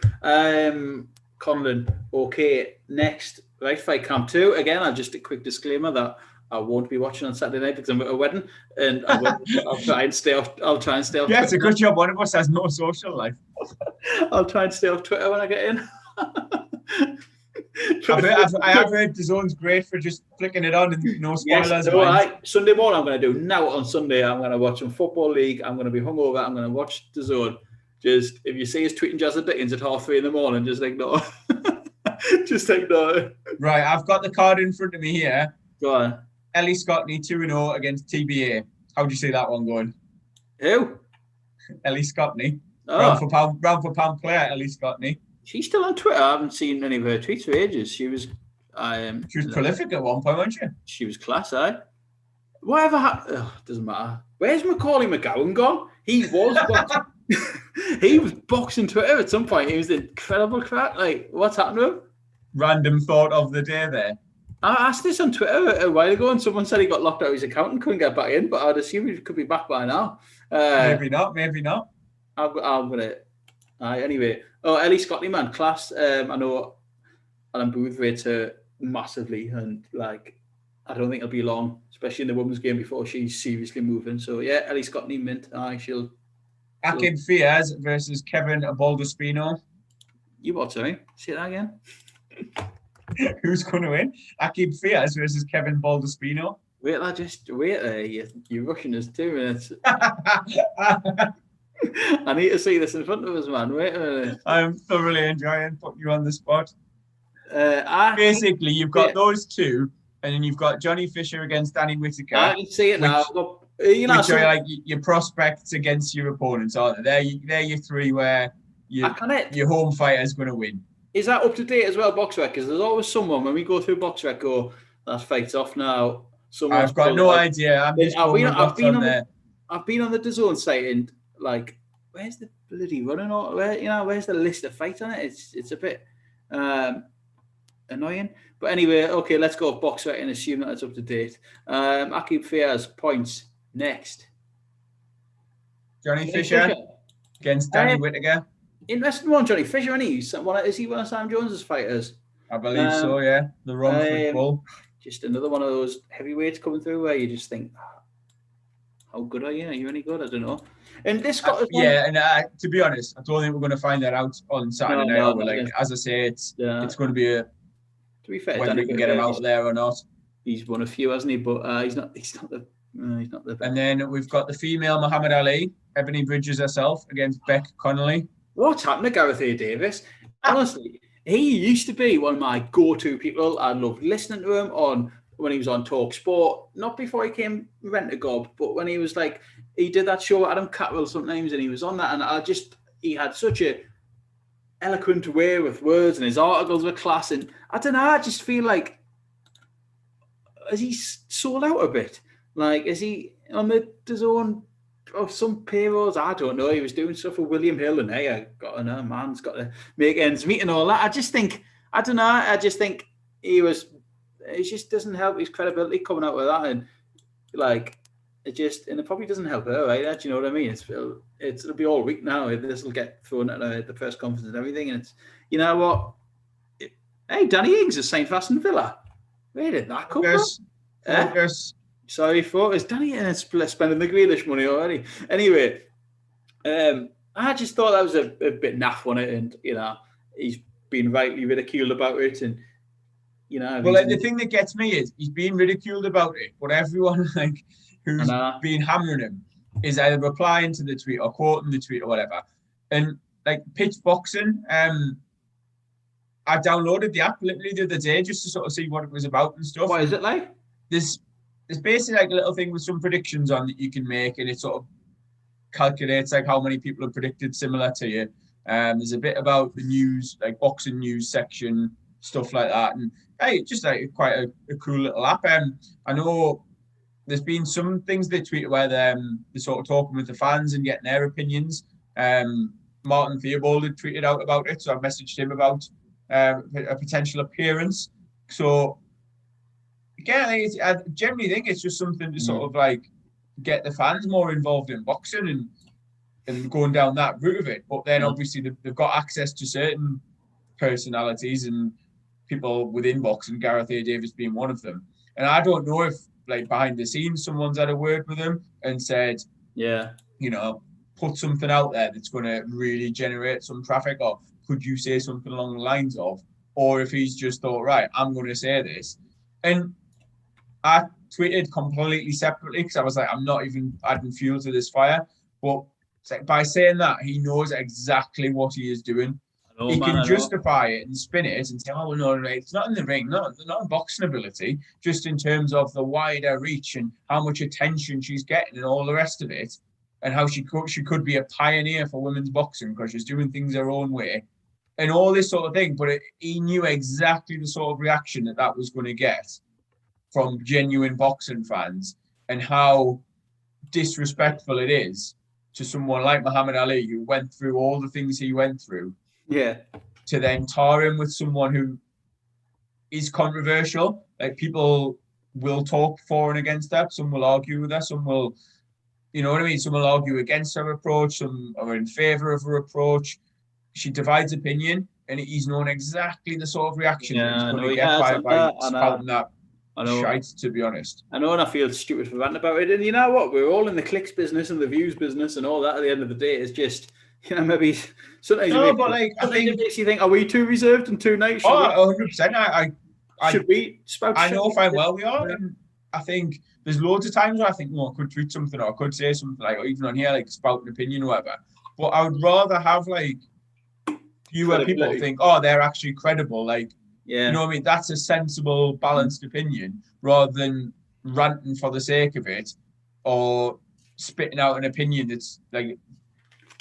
Conlan, okay, next, right, fight camp 2. Again, I'll just a quick disclaimer that I won't be watching on Saturday night because I'm at a wedding, and I'll try and stay off. Yeah, Twitter. It's a good job one of us has no social life. I'll try and stay off Twitter when I get in. I have heard DAZN's great for just flicking it on and no spoilers. Yes, so Sunday morning, I'm going to do now on Sunday. I'm going to watch some Football League. I'm going to be hungover. I'm going to watch DAZN. Just, if you see us tweeting Jazz and Dickens at 3:30 in the morning, just ignore. Just ignore. Right, I've got the card in front of me here. Go on. Ellie Scotney 2-0 against TBA. How do you see that one going? Who? Ellie Scotney. Oh. Round for pound player, Ellie Scotney. She's still on Twitter. I haven't seen any of her tweets for ages. She was prolific at one point, wasn't she? She was class, eh? Whatever happened? Oh, doesn't matter. Where's Macaulay McGowan gone? He was boxing. He was boxing Twitter at some point. He was incredible crack. Like, what's happened to him? Random thought of the day there. I asked this on Twitter a while ago, and someone said he got locked out of his account and couldn't get back in. But I'd assume he could be back by now. Maybe not. I'm gonna. Anyway, Ellie Scotney, man, class. I know Alan Booth rates her massively, and like, I don't think it'll be long, especially in the women's game before she's seriously moving. So yeah, Ellie Scotney, mint. She'll. Akib Fiaz versus Kevin Baldaspino. You what, sorry? Say that again. Who's going to win? Akib Fiaz versus Kevin Baldaspino. Wait, just wait there. You're rushing us 2 minutes. I need to see this in front of us, man. Wait a minute. I'm thoroughly enjoying putting you on the spot. Basically, you've got those two, and then you've got Johnny Fisher against Danny Whitaker. I can see it now. Which are like your prospects against your opponents, aren't they? They're your three where your home fighter is going to win. Is that up to date as well, BoxRec? Because there's always someone when we go through BoxRec, that fight's off now. I've got no idea. I've been on the DAZN site and like, where's the bloody running? Where's the list of fights on it? It's a bit annoying. But anyway, okay, let's go off BoxRec and assume that it's up to date. Akib Fiaz points next. Johnny Fisher against Danny Whitaker. Interesting one, Johnny Fisher, is he one of Sam Jones's fighters? I believe so, yeah. The wrong football. Just another one of those heavyweights coming through where you just think, how good are you? Are you any good? I don't know. And this got to be honest, I don't think we're going to find that out on Saturday night. As I say, it's going to be a. To be fair, whether we can get him out there or not. He's won a few, hasn't he? But he's not the best. And then we've got the female Muhammad Ali, Ebony Bridges herself against Beck Connolly. What's happened to Gareth A. Davis? Honestly, he used to be one of my go-to people. I loved listening to him when he was on Talk Sport. Not before he came Rent-A-Gob, but when he was like, he did that show with Adam Catwell sometimes, and he was on that, and he had such a eloquent way with words, and his articles were class. And I don't know, I just feel like, has he sold out a bit? Like, is he on his own? Of some payrolls, I don't know. He was doing stuff with William Hill, and hey, man's got to make ends meet and all that. I just think it just doesn't help his credibility coming out with that, and like it probably doesn't help her, right? Do you know what I mean? It'll be all week now. This will get thrown at the press conference and everything, and it's, you know what? Hey, Danny Ings is signed for Aston Villa. Where did that come from? Focus. Sorry, folks. Danny is spending the Grealish money already. Anyway, I just thought that was a bit naff on it, and he's been rightly ridiculed about it, and Well, the thing that gets me is he's being ridiculed about it, but everyone who's been hammering him is either replying to the tweet or quoting the tweet or whatever. And Pitch Boxing, I downloaded the app literally the other day just to sort of see what it was about and stuff. What is it like? There's basically a little thing with some predictions on that you can make, and it sort of calculates how many people have predicted similar to you. There's a bit about the news, boxing news section, stuff like that. And hey, just quite a cool little app. I know there's been some things they tweet where they're sort of talking with the fans and getting their opinions. Martin Theobald had tweeted out about it, so I've messaged him about a potential appearance. So again, I generally think it's just something to sort of get the fans more involved in boxing and going down that route of it. But then obviously they've got access to certain personalities and people within boxing, Gareth A. Davis being one of them. And I don't know if behind the scenes someone's had a word with him and said, put something out there that's going to really generate some traffic, or could you say something along the lines of, or if he's just thought, right, I'm going to say this. And I tweeted completely separately because I was like, I'm not even adding fuel to this fire. But by saying that, he knows exactly what he is doing. He can justify it and spin it and say, oh, well, no, it's not in the ring, not in boxing ability, just in terms of the wider reach and how much attention she's getting and all the rest of it, and how she could be a pioneer for women's boxing because she's doing things her own way and all this sort of thing. But he knew exactly the sort of reaction that was going to get from genuine boxing fans and how disrespectful it is to someone like Muhammad Ali, who went through all the things he went through, to then tar him with someone who is controversial. Like, people will talk for and against that. Some will argue with her. Some will, you know what I mean? Some will argue against her approach. Some are in favor of her approach. She divides opinion, and he's known exactly the sort of reaction that he's going to get by spouting that shite, to be honest. I know, and I feel stupid for ranting about it. And you know what? We're all in the clicks business and the views business and all that. At the end of the day, it's just, you know, maybe sometimes I think it makes you think, are we too reserved and too nice? 100%. Should we spout? I know fine well we are. And I think there's loads of times where I think, I could tweet something or I could say something, like, or even on here, like, spout an opinion or whatever. But I would rather have, like, fewer people think, they're actually credible. Like, you know what I mean? That's a sensible, balanced opinion, rather than ranting for the sake of it or spitting out an opinion that's, like,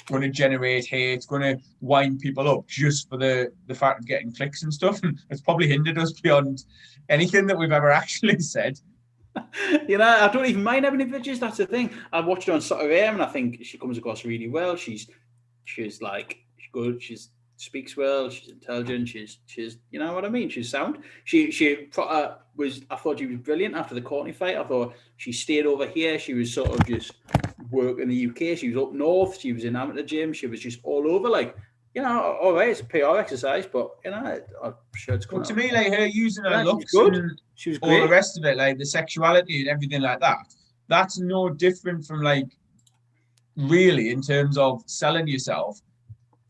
going to generate hate, going to wind people up just for the fact of getting clicks and stuff. And it's probably hindered us beyond anything that we've ever actually said. You know, I don't even mind having images. That's the thing. I watched her on Saturday and I think she comes across really well. She's like, she's good. She's speaks well. She's intelligent. She's you know what I mean. She's sound. She was. I thought she was brilliant after the Courtney fight. I thought she stayed over here. She was sort of just working in the UK. She was up north. She was in amateur gym. She was just all over. Like, you know, all right, it's a PR exercise, but you know, I'm sure it's good. Well, to me, like, her using her looks and she was all the rest of it, like the sexuality and everything like that, that's no different from, like, really, in terms of selling yourself,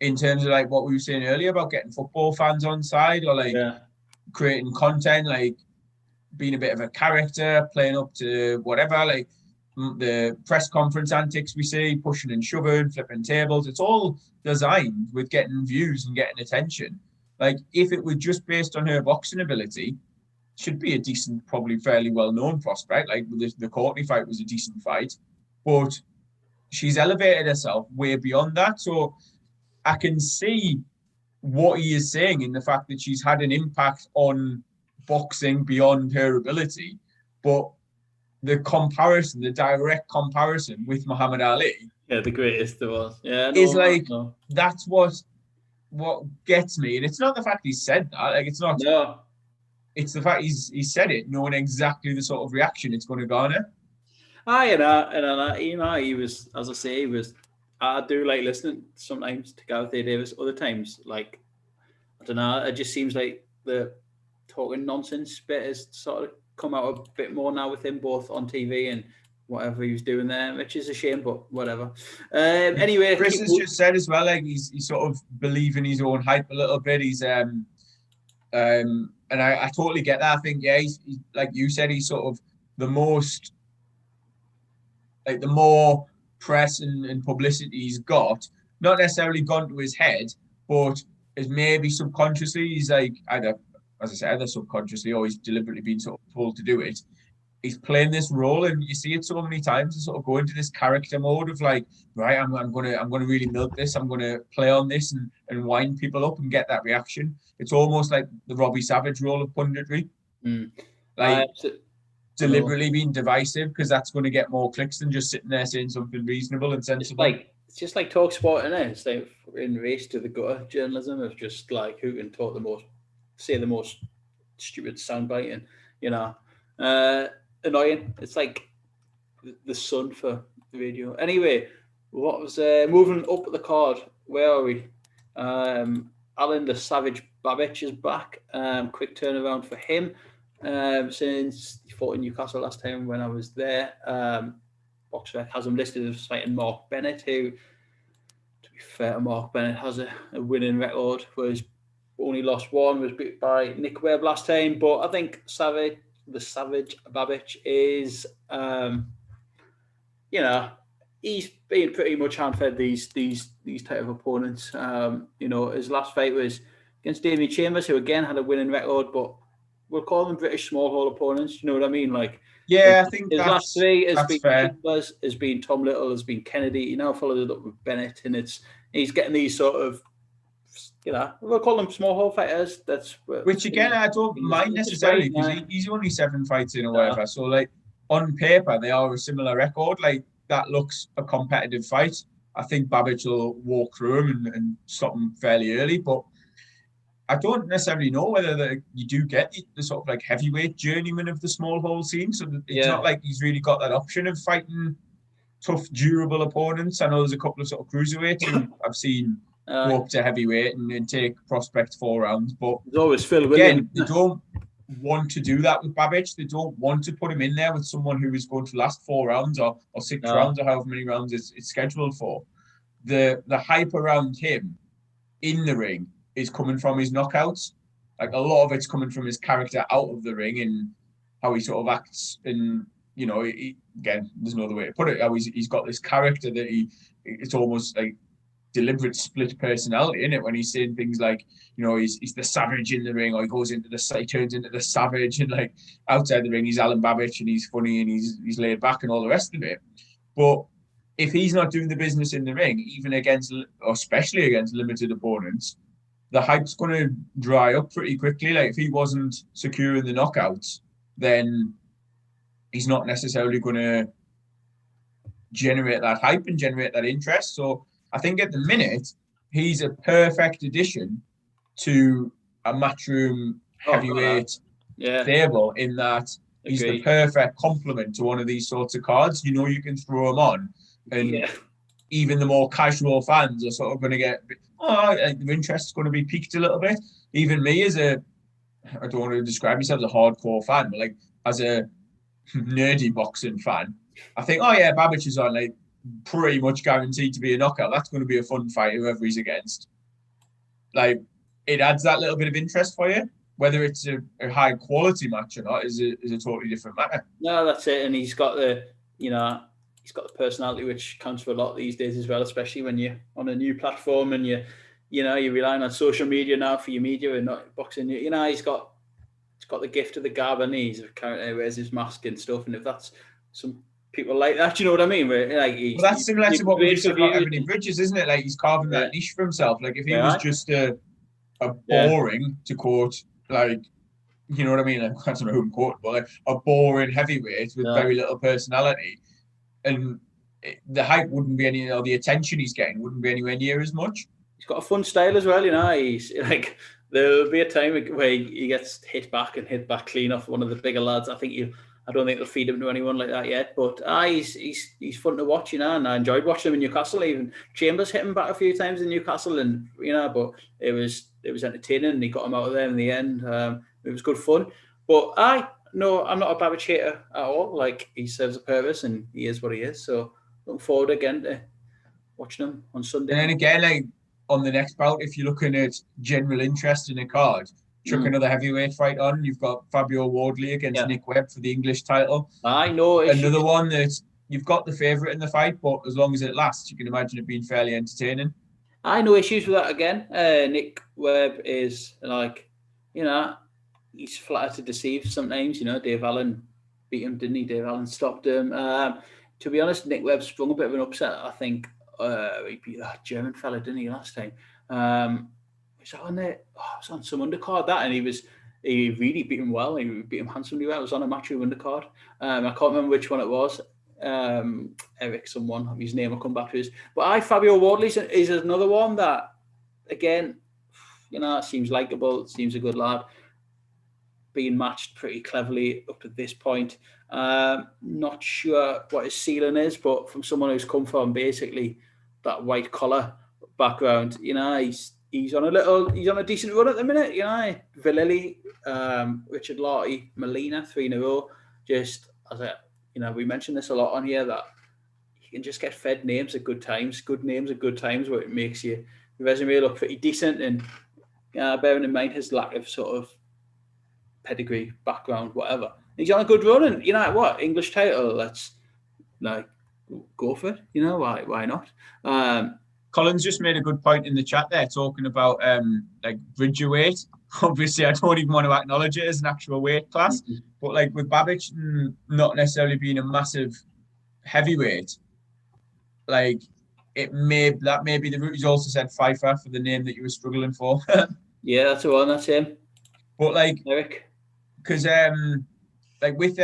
in terms of, like, what we were saying earlier about getting football fans on side, or like creating content, like being a bit of a character, playing up to whatever, like the press conference antics we see, pushing and shoving, flipping tables. It's all designed with getting views and getting attention. Like, if it was just based on her boxing ability, should be a decent, probably fairly well-known prospect. Like, the Courtney fight was a decent fight, but she's elevated herself way beyond that. So I can see what he is saying in the fact that she's had an impact on boxing beyond her ability. But the comparison, the direct comparison with Muhammad Ali, the greatest there was, is like, that's what gets me. And it's not the fact he said that, like, it's not. No. It's the fact he said it, knowing exactly the sort of reaction it's going to garner. He was, as I say, I do like listening sometimes to Gareth A. Davis. Other times, like, I don't know, it just seems like the talking nonsense bit has sort of come out a bit more now with him, both on TV and whatever he was doing there, which is a shame, but whatever. Anyway, Chris has just said as well, like, he's sort of believing his own hype a little bit. He's and I totally get that. I think, he's like you said, he's sort of the most, like, the more press and publicity he's got, not necessarily gone to his head, but is maybe subconsciously, he's like, either subconsciously or he's deliberately been sort of told to do it. He's playing this role, and you see it so many times, to sort of go into this character mode of, like, right, I'm gonna really milk this, I'm gonna play on this and wind people up and get that reaction. It's almost like the Robbie Savage role of punditry. Like, deliberately being divisive because that's going to get more clicks than just sitting there saying something reasonable and sensible. It's just like talk sport, isn't it? It's like in race to the gutter journalism of just like who can talk say the most stupid soundbite, and, you know, annoying. It's like the Sun for the radio. Anyway, what was moving up the card? Where are we? Alan the Savage Babbage is back. Quick turnaround for him. Since he fought in Newcastle last time when I was there. Boxrec has him listed as fighting Mark Bennett, who, to be fair to Mark Bennett, has a winning record, whereas only lost one, was beat by Nick Webb last time. But I think the Savage Babic is, he's been pretty much hand-fed these type of opponents. His last fight was against Damien Chambers, who again had a winning record, but we'll call them British small hall opponents. You know what I mean? Like, yeah, I think his last three has been fair. Chambers, has been Tom Little, has been Kennedy. He now followed it up with Bennett, and he's getting these sort of, we'll call them small hall fighters. Which again, I don't mind necessarily, because he's only 7 fights in or whatever. So like on paper, they are a similar record. Like that looks a competitive fight. I think Babic will walk through him and stop him fairly early, but I don't necessarily know whether you do get the sort of like heavyweight journeyman of the small hall scene. So it's not like he's really got that option of fighting tough, durable opponents. I know there's a couple of sort of cruiserweights who I've seen go up to heavyweight and take prospect 4 rounds. But there's always Phil Williams. They don't want to do that with Babic. They don't want to put him in there with someone who is going to last 4 rounds or 6 rounds or however many rounds it's scheduled for. The hype around him in the ring is coming from his knockouts. Like a lot of it's coming from his character out of the ring and how he sort of acts. And again, there's no other way to put it. How he's got this character that it's almost like deliberate split personality in it when he's saying things like, he's the savage in the ring, or he goes into he turns into the savage, and like outside the ring he's Alan Babic and he's funny and he's laid back and all the rest of it. But if he's not doing the business in the ring, even against, or especially against limited opponents, the hype's going to dry up pretty quickly. Like if he wasn't securing the knockouts, then he's not necessarily going to generate that hype and generate that interest. So I think at the minute, he's a perfect addition to a Matchroom heavyweight stable in that he's the perfect complement to one of these sorts of cards. You can throw him on, and even the more casual fans are sort of going to get, their interest is going to be piqued a little bit. Even me I don't want to describe myself as a hardcore fan, but like as a nerdy boxing fan, I think, Babic is on, like, pretty much guaranteed to be a knockout. That's going to be a fun fight, whoever he's against. Like, it adds that little bit of interest for you. Whether it's a high quality match or not is a totally different matter. No, that's it. And he's got the personality which counts for a lot these days as well, especially when you're on a new platform and you're relying on social media now for your media and not boxing. He's got the gift of the gab, and he's a character who wears his mask and stuff. And if that's some people like that, you know what I mean? That's similar to what we've said about Ebony Bridges, isn't it? Like he's carving that niche for himself. Like if he was just a boring, to quote, like, you know what I mean? I don't know who I'm quoting, but like a boring heavyweight with very little personality, and the hype wouldn't be any, or the attention he's getting wouldn't be anywhere near as much. He's got a fun style as well, He's like, there'll be a time where he gets hit back clean off one of the bigger lads. I don't think they'll feed him to anyone like that yet, but he's fun to watch, and I enjoyed watching him in Newcastle. Even Chambers hit him back a few times in Newcastle, and but it was entertaining, and he got him out of there in the end. It was good fun. But I'm not a Babic hater at all. Like, he serves a purpose, and he is what he is. So looking forward again to watching him on Sunday. And then again, like on the next bout, if you're looking at general interest in a card, chuck another heavyweight fight on. You've got Fabio Wardley against Nick Webb for the English title. I know. Another one that you've got the favourite in the fight, but as long as it lasts, you can imagine it being fairly entertaining. I no issues with that again. Nick Webb is like, he's flattered to deceive sometimes. Dave Allen beat him, didn't he? Dave Allen stopped him. To be honest, Nick Webb sprung a bit of an upset. I think he beat that German fella, didn't he, last time? Was that on there? It was on some undercard, that, and he really beat him well. He beat him handsomely well. It was on a Matchroom undercard. I can't remember which one it was. Eric, someone, his name will come back to us. But Fabio Wardley is another one that, again, seems likeable, seems a good lad. Being matched pretty cleverly up to this point. Not sure what his ceiling is, but from someone who's come from basically that white collar background, he's on a decent run at the minute. Villili, Richard Larty, Molina, 3 in a row. Just as we mentioned this a lot on here, that you can just get fed names at good times, where it makes your resume look pretty decent. And bearing in mind his lack of sort of pedigree, background, whatever. He's on a good run, and you know what? English title, let's like go for it. You know, why not? Colin's just made a good point in the chat there, talking about like bridger weight. Obviously, I don't even want to acknowledge it as an actual weight class, but like with Babbage not necessarily being a massive heavyweight, like that may be the route. He's also said Pfeiffer for the name that you were struggling for. Yeah, that's the one. That's him. But like, Eric, because like with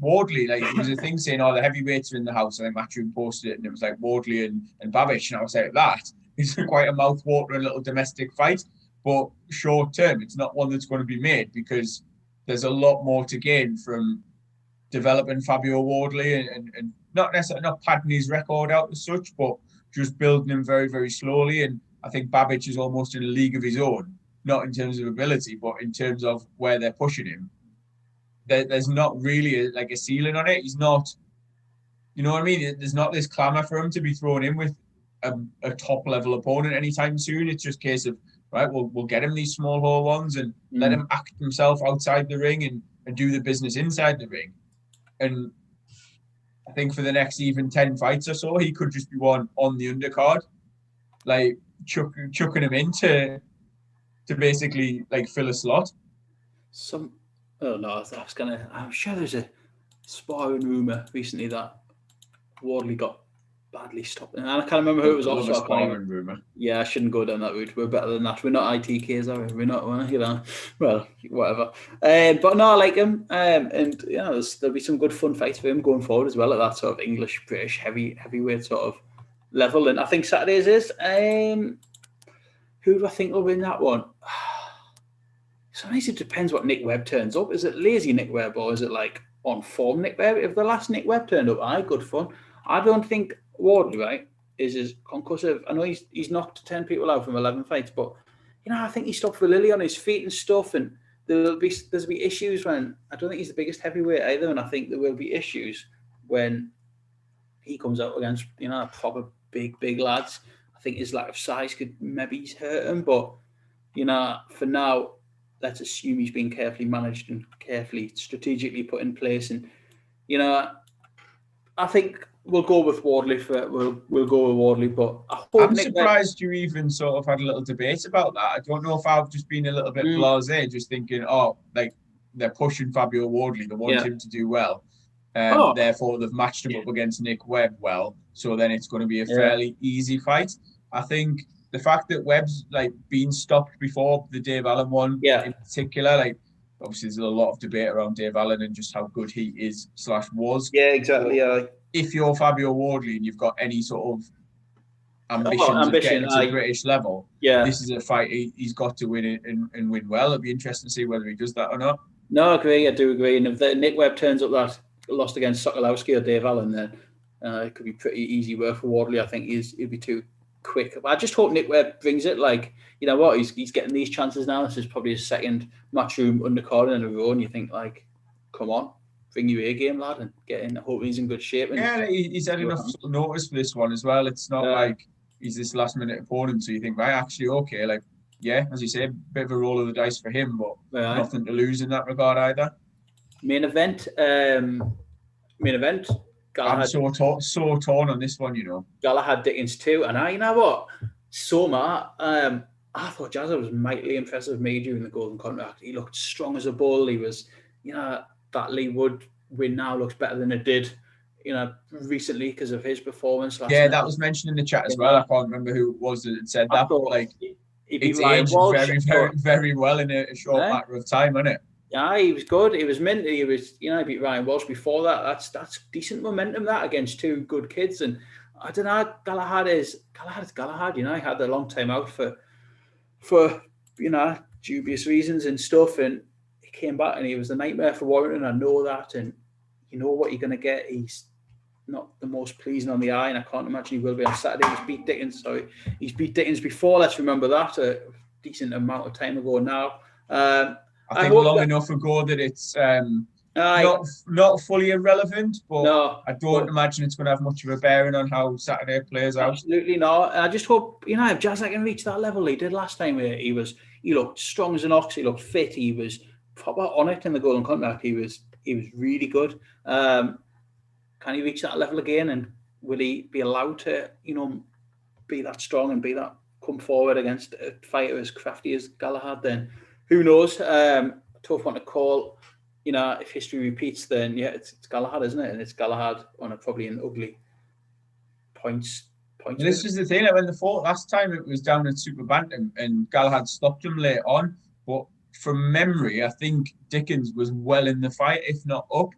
Wardley, like there was a thing saying, "Oh, the heavyweights are in the house." And then Matchroom posted it, and it was like Wardley and Babbage, and I was like, "That is quite a mouth-watering little domestic fight." But short term, it's not one that's going to be made because there's a lot more to gain from developing Fabio Wardley and not necessarily not padding his record out as such, but just building him very, very slowly. And I think Babbage is almost in a league of his own, not in terms of ability, but in terms of where they're pushing him. There's not really a ceiling on it. He's not, you know what I mean? There's not this clamour for him to be thrown in with a top level opponent anytime soon. It's just a case of, right, we'll get him these small hole ones and let him act himself outside the ring and do the business inside the ring. And I think for the next even 10 fights or so, he could just be one on the undercard, like chucking him in to basically like fill a slot. I'm sure there's a sparring rumour recently that Wardley got badly stopped. And I can't remember who it was also. Sparring rumour. Yeah, I shouldn't go down that route. We're better than that. We're not ITKs, are we? We're not, you know, well, whatever. But no, I like him. And, you know, there'll be some good fun fights for him going forward as well at that sort of English, British, heavyweight sort of level. And I think Saturdays is. Who do I think will win that one? Sometimes it depends what Nick Webb turns up. Is it lazy Nick Webb or is it like on form Nick Webb? If the last Nick Webb turned up, good fun. I don't think Wardley, right, is as concussive. I know he's knocked 10 people out from 11 fights, but you know, I think he stopped for Lily on his feet and stuff, and there'll be issues when I don't think he's the biggest heavyweight either, and I think there will be issues when he comes out against, you know, proper big lads. I think his lack of size could maybe hurt him, but you know, for now, let's assume he's been carefully managed and carefully strategically put in place, and you know, I think we'll go with Wardley we'll go with Wardley, but I'm surprised you even sort of had a little debate about that. I don't know if I've just been a little bit blasé, just thinking, oh, like they're pushing Fabio Wardley, they want him to do well, therefore they've matched him up against Nick Webb well, so then it's going to be a fairly easy fight. I think the fact that Webb's like been stopped before the Dave Allen one, in particular, like obviously there's a lot of debate around Dave Allen and just how good he is / was. Yeah, exactly. If you're Fabio Wardley and you've got any sort of ambitions of getting to the British level, this is a fight he's got to win it and win well. It'll be interesting to see whether he does that or not. No, I do agree. And if Nick Webb turns up that lost against Sokolowski or Dave Allen, then it could be pretty easy work for Wardley. I think he'll be too quick. I just hope Nick Webb brings it. Like, you know what, he's getting these chances now. This is probably his second Matchroom undercard in a row, and you think, like, come on, bring your A game, lad, and get in. I hope he's in good shape. And he's had enough notice for this one as well. It's not like he's this last minute opponent, so you think, right, actually, okay, like, yeah, as you say, a bit of a roll of the dice for him, but nothing to lose in that regard either. Main event. Galahad, I'm so torn on this one, you know. Galahad Dickens too, and you know what? Soma, I thought Jazza was mightily impressive with me during the Golden Contract. He looked strong as a bull. He was, you know, that Leigh Wood win now looks better than it did, you know, recently because of his performance last night. That was mentioned in the chat as well. I can't remember who it was that said that, but like it's aged very, very, very well in a short matter of time, isn't it? Yeah, he was good. He was mint. He was, you know, he beat Ryan Walsh before that. That's decent momentum that against two good kids. And I don't know, Galahad is Galahad. You know, he had a long time out for you know, dubious reasons and stuff. And he came back and he was a nightmare for Warrington. I know that, and you know what you're going to get. He's not the most pleasing on the eye, and I can't imagine he will be on Saturday. He's beat Dickens before. Let's remember that a decent amount of time ago now. I think long enough ago that it's not fully irrelevant, but no, I don't imagine it's going to have much of a bearing on how Saturday plays out. Absolutely not. I just hope, you know, if Jazza can reach that level he did last time, he was He looked strong as an ox. He looked fit. He was proper on it in the golden contract. He was really good. Can he reach that level again? And will he be allowed to, be that strong and be that come forward against a fighter as crafty as Galahad? Then who knows? Tough one to call. If history repeats, then yeah, it's Galahad, isn't it? And it's Galahad on probably an ugly points. And this is the thing. When they fought last time, it was down at Super Bantam, and Galahad stopped him late on. But from memory, I think Dickens was well in the fight, if not up.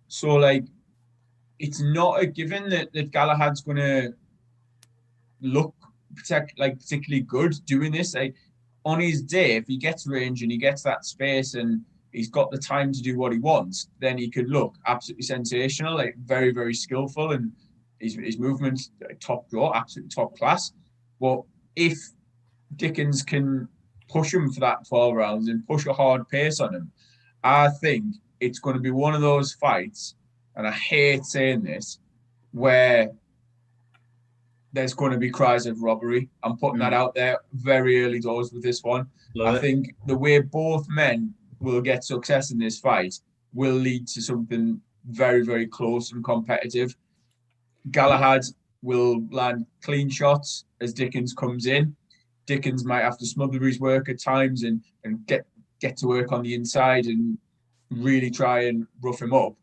So it's not a given that Galahad's going to look particularly good doing this. On his day, if he gets range and he gets that space and he's got the time to do what he wants, then he could look absolutely sensational, very, very skillful, and his movement's top draw, absolutely top class. But if Dickens can push him for that 12 rounds and push a hard pace on him, I think it's going to be one of those fights, and I hate saying this, where there's going to be cries of robbery. I'm putting that out there very early doors with this one. I think the way both men will get success in this fight will lead to something very, very close and competitive. Galahad will land clean shots as Dickens comes in. Dickens might have to smother his work at times and get to work on the inside and really try and rough him up.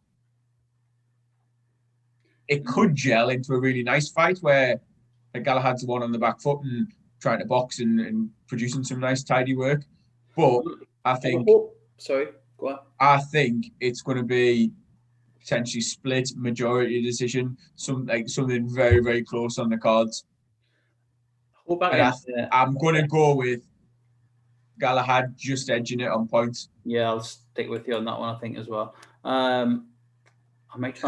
It could gel into a really nice fight where Galahad's the one on the back foot and trying to box and producing some nice tidy work. But I think sorry, go on. I think it's going to be potentially split majority decision, something very, very close on the cards. I'm going to go with Galahad just edging it on points. Yeah, I'll stick with you on that one, I think, as well. I might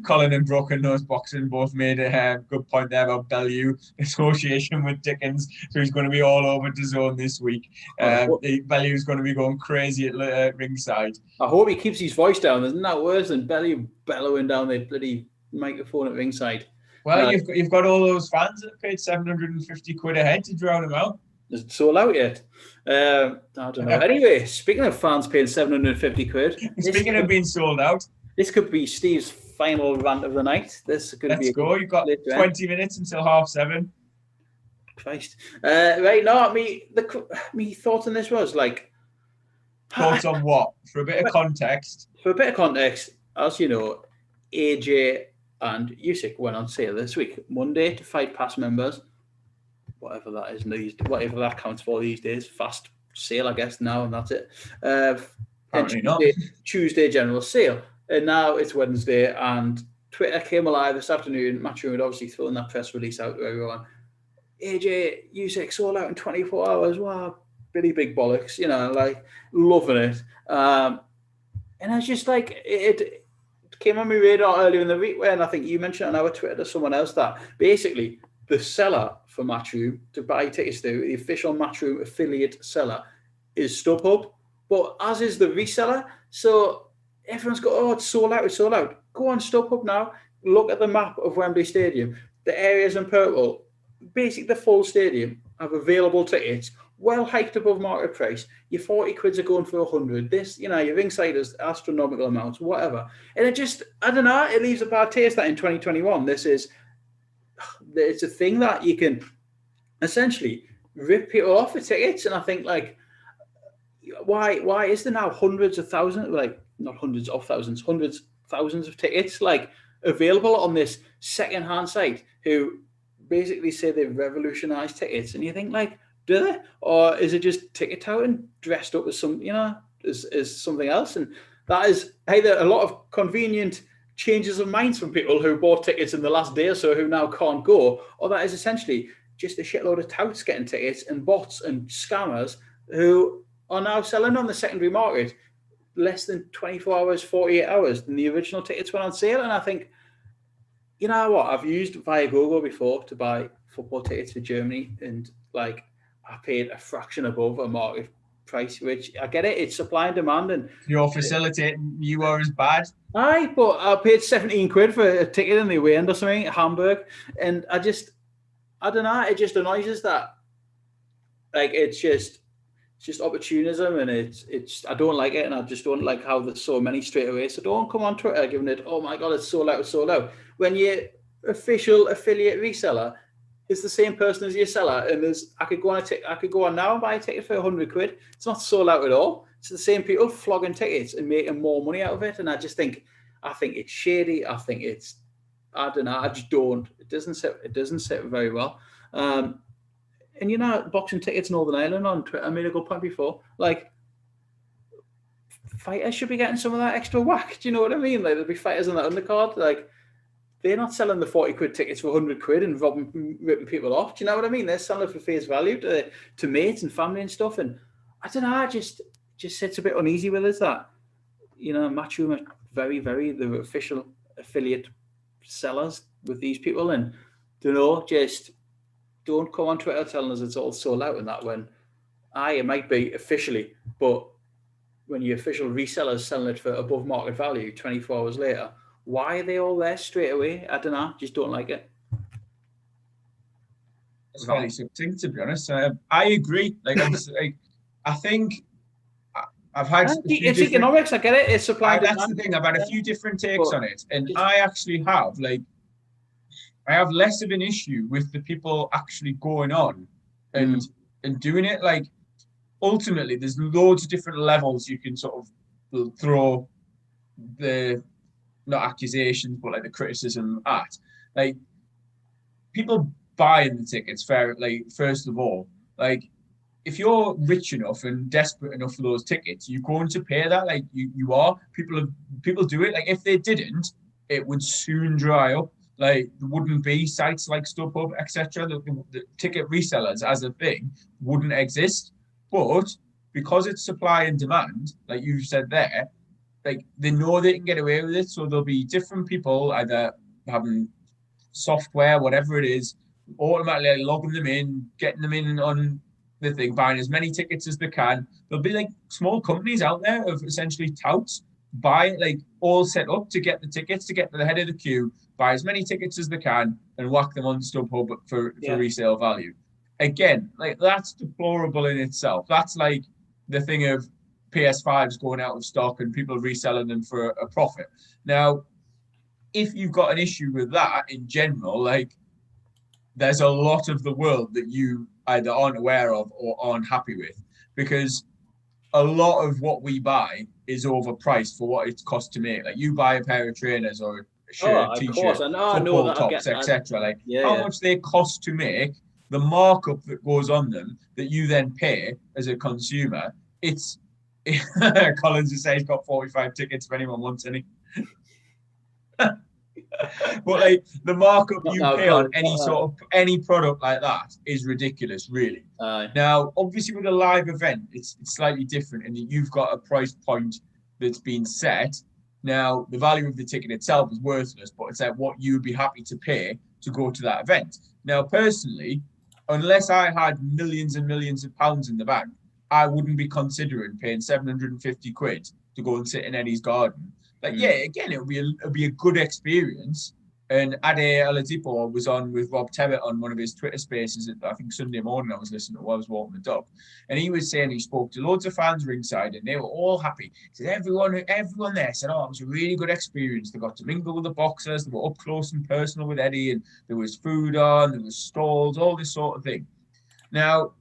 Colin and Broken Nose Boxing both made a good point there about Bellew association with Dickens, so he's going to be all over DAZN this week. Bellew's going to be going crazy at ringside. I hope he keeps his voice down. Isn't that worse than Bellew bellowing down the bloody microphone at ringside? Well, you've got all those fans that paid £750 a head to drown him out. Is it sold out yet? I don't know. Anyway, speaking of fans paying £750, speaking of being sold out, this could be Steve's final rant of the night. Let's go. You've got 20 minutes until 7:30. Christ. Right, no, me thoughts on this was thoughts on what? For a bit of context. As you know, AJ and Usyk went on sale this week, Monday, to Fight Pass members. Whatever that is, whatever that counts for these days. Fast sale, I guess, now, and that's it. Apparently not. Tuesday general sale. And now it's Wednesday, and Twitter came alive this afternoon. Matchroom had obviously thrown that press release out to everyone. AJ Usyk sold out in 24 hours. Wow, really big bollocks, loving it. And I was just it came on my radar earlier in the week when I think you mentioned on our Twitter to someone else that basically the seller for Matchroom to buy tickets to, the official Matchroom affiliate seller, is StubHub, but as is the reseller. So everyone's got, it's sold out. Go on StubHub now. Look at the map of Wembley Stadium. The areas in purple, basically the full stadium, have available tickets, well hiked above market price. Your 40 quids are going for 100. This, your ringside is astronomical amounts, whatever. And it just, I don't know, it leaves a bad taste that in 2021, it's a thing that you can essentially rip people off for tickets. And I think why is there now hundreds of thousands, not hundreds of thousands, thousands of tickets available on this second-hand site who basically say they've revolutionized tickets? And you think do they? Or is it just ticket touting dressed up as something else? And that is either a lot of convenient changes of minds from people who bought tickets in the last day or so who now can't go, or that is essentially just a shitload of touts getting tickets and bots and scammers who are now selling on the secondary market less than 24 hours, 48 hours than the original tickets went on sale. And I think, you know what, I've used Viagogo before to buy football tickets for Germany, and I paid a fraction above a market price, which I get it, it's supply and demand. And you're facilitating, you are as bad. Aye, but I paid 17 quid for a ticket in the away end or something at Hamburg, and I don't know, it just annoys us that it's just just opportunism, and it's I don't like it, and I just don't like how there's so many straight away. So don't come on Twitter giving it, oh my god, it's sold out, it's sold out. When your official affiliate reseller is the same person as your seller, and I could go on now and buy a ticket for £100. It's not sold out at all. It's the same people flogging tickets and making more money out of it, and I think it's shady. I think I don't know. I just don't. It doesn't sit very well. And boxing tickets Northern Ireland on Twitter. I made a good point before. Like, fighters should be getting some of that extra whack. Do you know what I mean? Like, there'll be fighters on that undercard. Like, they're not selling the £40 tickets for £100 and ripping people off. Do you know what I mean? They're selling it for face value to mates and family and stuff. And I don't know. I just sits a bit uneasy with us that Matchroom are very, very the official affiliate sellers with these people, and just don't come on Twitter telling us it's all sold out and that, when it might be officially, but when your official reseller is selling it for above market value 24 hours later, why are they all there straight away? I don't know. Just don't like it. It's fairly succinct, to be honest. I agree. Like, I think I've had. It's economics. I get it. It's supply. That's the thing. I've had a few different takes on it, and I actually have I have less of an issue with the people actually going on and doing it. Like, ultimately, there's loads of different levels you can sort of throw the, not accusations, but like the criticism at. Like, people buying the tickets, first of all, like, if you're rich enough and desperate enough for those tickets, you're going to pay that. Like, you are. People do it. Like, if they didn't, it would soon dry up. Like, there wouldn't be sites like StubHub, etc. The ticket resellers as a thing wouldn't exist. But because it's supply and demand, like you said there, like, they know they can get away with it. So there'll be different people either having software, whatever it is, automatically logging them in, getting them in on the thing, buying as many tickets as they can. There'll be like small companies out there of essentially touts, buy, like, all set up to get the tickets, to get to the head of the queue, buy as many tickets as they can, and whack them on StubHub for resale value. Again, like, that's deplorable in itself. That's like the thing of PS5s going out of stock and people reselling them for a profit. Now, if you've got an issue with that in general, like, there's a lot of the world that you either aren't aware of or aren't happy with, because a lot of what we buy is overpriced for what it costs to make. Like, you buy a pair of trainers or a shirt, t-shirt, football tops, etc. Like, how much they cost to make, the markup that goes on them that you then pay as a consumer. It's Collins just says he's got 45 tickets if anyone wants any. But like, the markup you pay on any product like that is ridiculous, really. Now, obviously, with a live event, it's slightly different in that you've got a price point that's been set. Now, the value of the ticket itself is worthless, but it's like what you would be happy to pay to go to that event. Now, personally, unless I had millions and millions of pounds in the bank, I wouldn't be considering paying 750 quid to go and sit in Eddie's garden. Like, yeah, again, it'll be a good experience. And Ade Oladipo was on with Rob Tebbett on one of his Twitter spaces, I think Sunday morning I was listening to while I was walking the dog. And he was saying he spoke to loads of fans ringside and they were all happy. He said everyone there said, oh, it was a really good experience. They got to mingle with the boxers, they were up close and personal with Eddie, and there was food on, there was stalls, all this sort of thing. Now,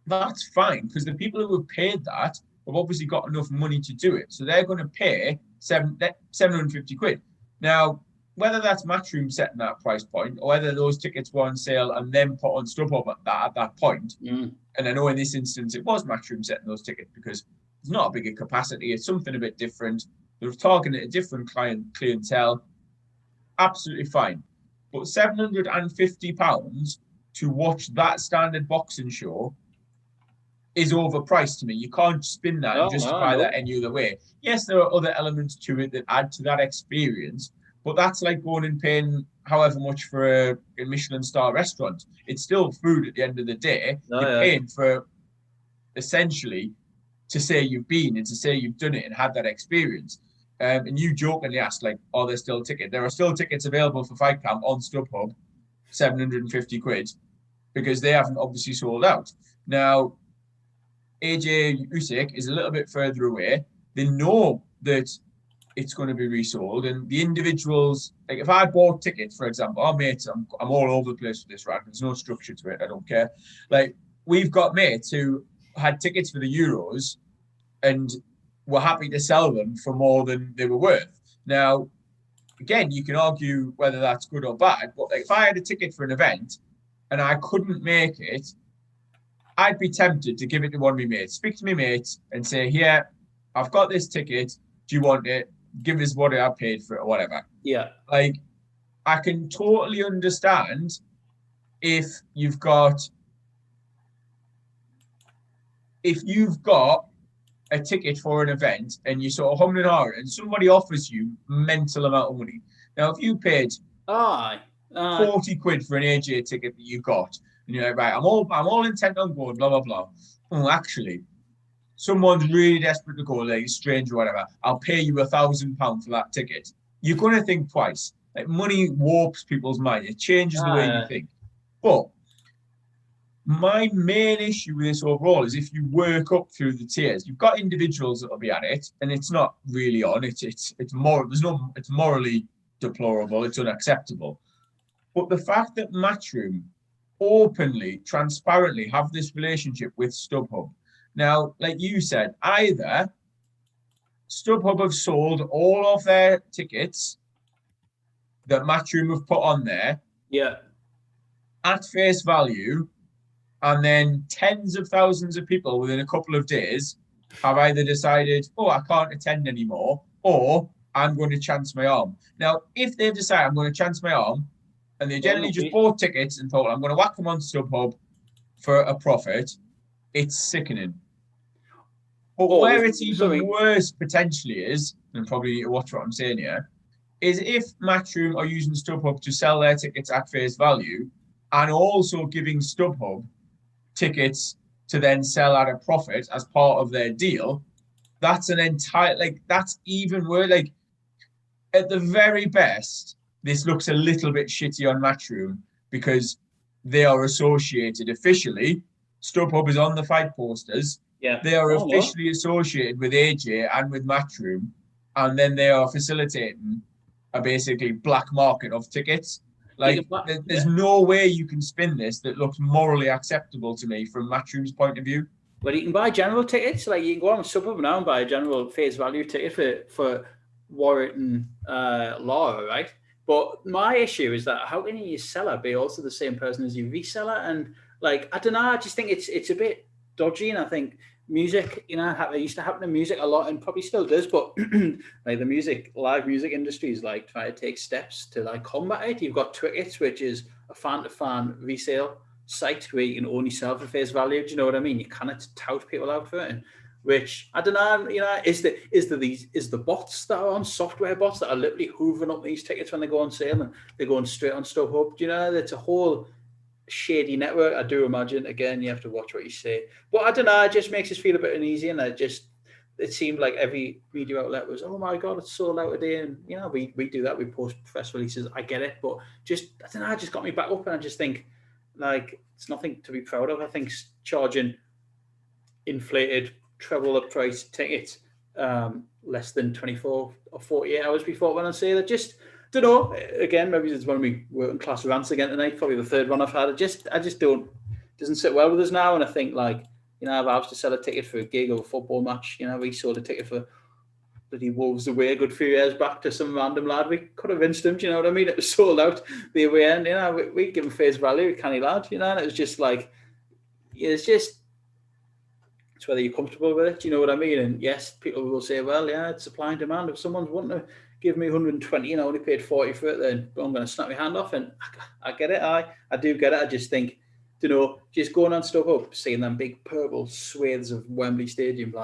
that's fine, because the people who have paid that have obviously got enough money to do it. So they're going to pay 750 quid. Now, whether that's Matchroom setting that price point or whether those tickets were on sale and then put on StubHub at that point, and I know in this instance it was Matchroom setting those tickets because it's not a bigger capacity, it's something a bit different. They're targeting a different clientele. Absolutely fine. But £750 to watch that standard boxing show is overpriced to me. You can't spin that and justify that any other way. Yes, there are other elements to it that add to that experience, but that's like going and paying however much for a Michelin star restaurant. It's still food at the end of the day. You're paying for essentially to say you've been and to say you've done it and had that experience. And you jokingly asked, like, are there still tickets? There are still tickets available for Fight Camp on StubHub, 750 quid, because they haven't obviously sold out. Now, AJ Usyk is a little bit further away. They know that it's going to be resold, and the individuals, like if I bought tickets, for example, our mates, I'm all over the place with this, right? There's no structure to it. I don't care. Like we've got mates who had tickets for the Euros and were happy to sell them for more than they were worth. Now, again, you can argue whether that's good or bad, but like if I had a ticket for an event and I couldn't make it, I'd be tempted to give it to one of my mates, speak to my mates and say, here, I've got this ticket. Do you want it? Give us what I paid for it or whatever. Yeah. Like, I can totally understand if you've got a ticket for an event and you sort of humming and hawing and somebody offers you mental amount of money. Now, if you paid 40 quid for an AJ ticket that you got, and you're like, right, I'm all intent on going, blah, blah, blah. Oh, actually, someone's really desperate to go, like a stranger or whatever, I'll pay you £1,000 for that ticket. You're going to think twice. Like money warps people's mind. It changes the way you think. But my main issue with this overall is if you work up through the tiers, you've got individuals that'll be at it, and it's not really on. It's morally deplorable. It's unacceptable. But the fact that Matchroom openly, transparently have this relationship with StubHub. Now, like you said, either StubHub have sold all of their tickets that Matchroom have put on there at face value, and then tens of thousands of people within a couple of days have either decided, oh, I can't attend anymore, or I'm going to chance my arm. Now, if they've decided I'm going to chance my arm, and they generally just bought tickets and thought, I'm going to whack them on StubHub for a profit, it's sickening. But where it's even worse potentially is, and probably need to watch what I'm saying here, is if Matchroom are using StubHub to sell their tickets at face value and also giving StubHub tickets to then sell at a profit as part of their deal, that's an entire, that's even worse. Like, at the very best, this looks a little bit shitty on Matchroom because they are associated officially. StubHub is on the fight posters. Yeah. They are officially associated with AJ and with Matchroom, and then they are facilitating a basically black market of tickets. Like, there's no way you can spin this that looks morally acceptable to me from Matchroom's point of view. Well, you can buy general tickets. Like, you can go on StubHub now and buy a general face value ticket for Warwick and Laura, right? But my issue is that how can your seller be also the same person as your reseller? And like, I don't know, I just think it's a bit dodgy. And I think music, it used to happen in music a lot and probably still does, but like the live music industry is like trying to take steps to like combat it. You've got Twickets, which is a fan-to-fan resale site where you can only sell for face value. Do you know what I mean? You cannot tout people out for it. And which I don't know, is the bots that are on, software bots that are literally hoovering up these tickets when they go on sale and they're going straight on StubHub. Do you know, it's a whole shady network, I do imagine. Again, you have to watch what you say. But I don't know, it just makes us feel a bit uneasy, and it seemed like every media outlet was, oh my God, it's sold out today. And, we do that, we post press releases, I get it. But just, I don't know, it just got me back up, and I just think, like, it's nothing to be proud of. I think charging inflated treble the price ticket less than 24 or 48 hours before when I say that, just don't know. Again, maybe it's one of my working class rants again tonight, probably the third one I've had. I just doesn't sit well with us now. And I think, like, if I was to sell a ticket for a gig or a football match, we sold a ticket for bloody Wolves away a good few years back to some random lad. We could have rinsed him, do you know what I mean? It was sold out the away end, we give him face value, canny lad, and it was just like, it's whether you're comfortable with it, do you know what I mean? And yes, people will say, well, yeah, it's supply and demand. If someone's wanting to give me 120 and I only paid 40 for it, then I'm going to snap my hand off. And I get it. I do get it. I just think, just going on StubHub, seeing them big purple swathes of Wembley Stadium,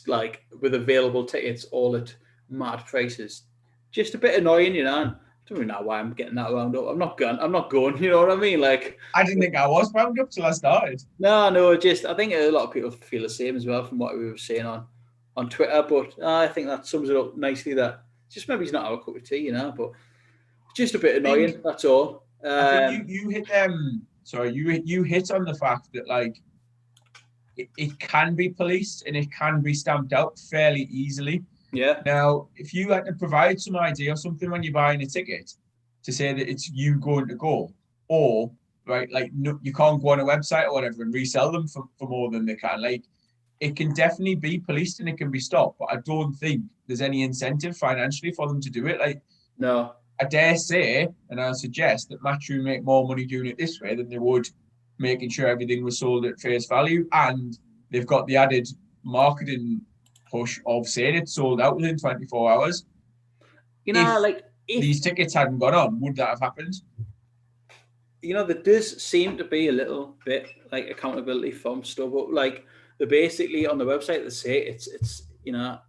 like with available tickets all at mad prices, just a bit annoying, and I don't really know why I'm getting that wound up. I'm not going, you know what I mean? Like, I didn't think I was wound up till I started. No, I think a lot of people feel the same as well from what we were saying on Twitter. But I think that sums it up nicely. That just maybe it's not our cup of tea, but just a bit annoying. That's all. I think you hit you hit on the fact that, like, it can be policed and it can be stamped out fairly easily. Yeah. Now, if you had to provide some idea or something when you're buying a ticket to say that it's you going to go, or right, like no, you can't go on a website or whatever and resell them for more than they can. Like, it can definitely be policed and it can be stopped, but I don't think there's any incentive financially for them to do it. Like, no, I dare say, and I'll suggest that Matchroom make more money doing it this way than they would making sure everything was sold at face value, and they've got the added marketing push of saying it's sold out within 24 hours. You know, if these tickets hadn't gone on, would that have happened? You know, there does seem to be a little bit like accountability from StubHub. Like, they're basically on the website, they say it's you know,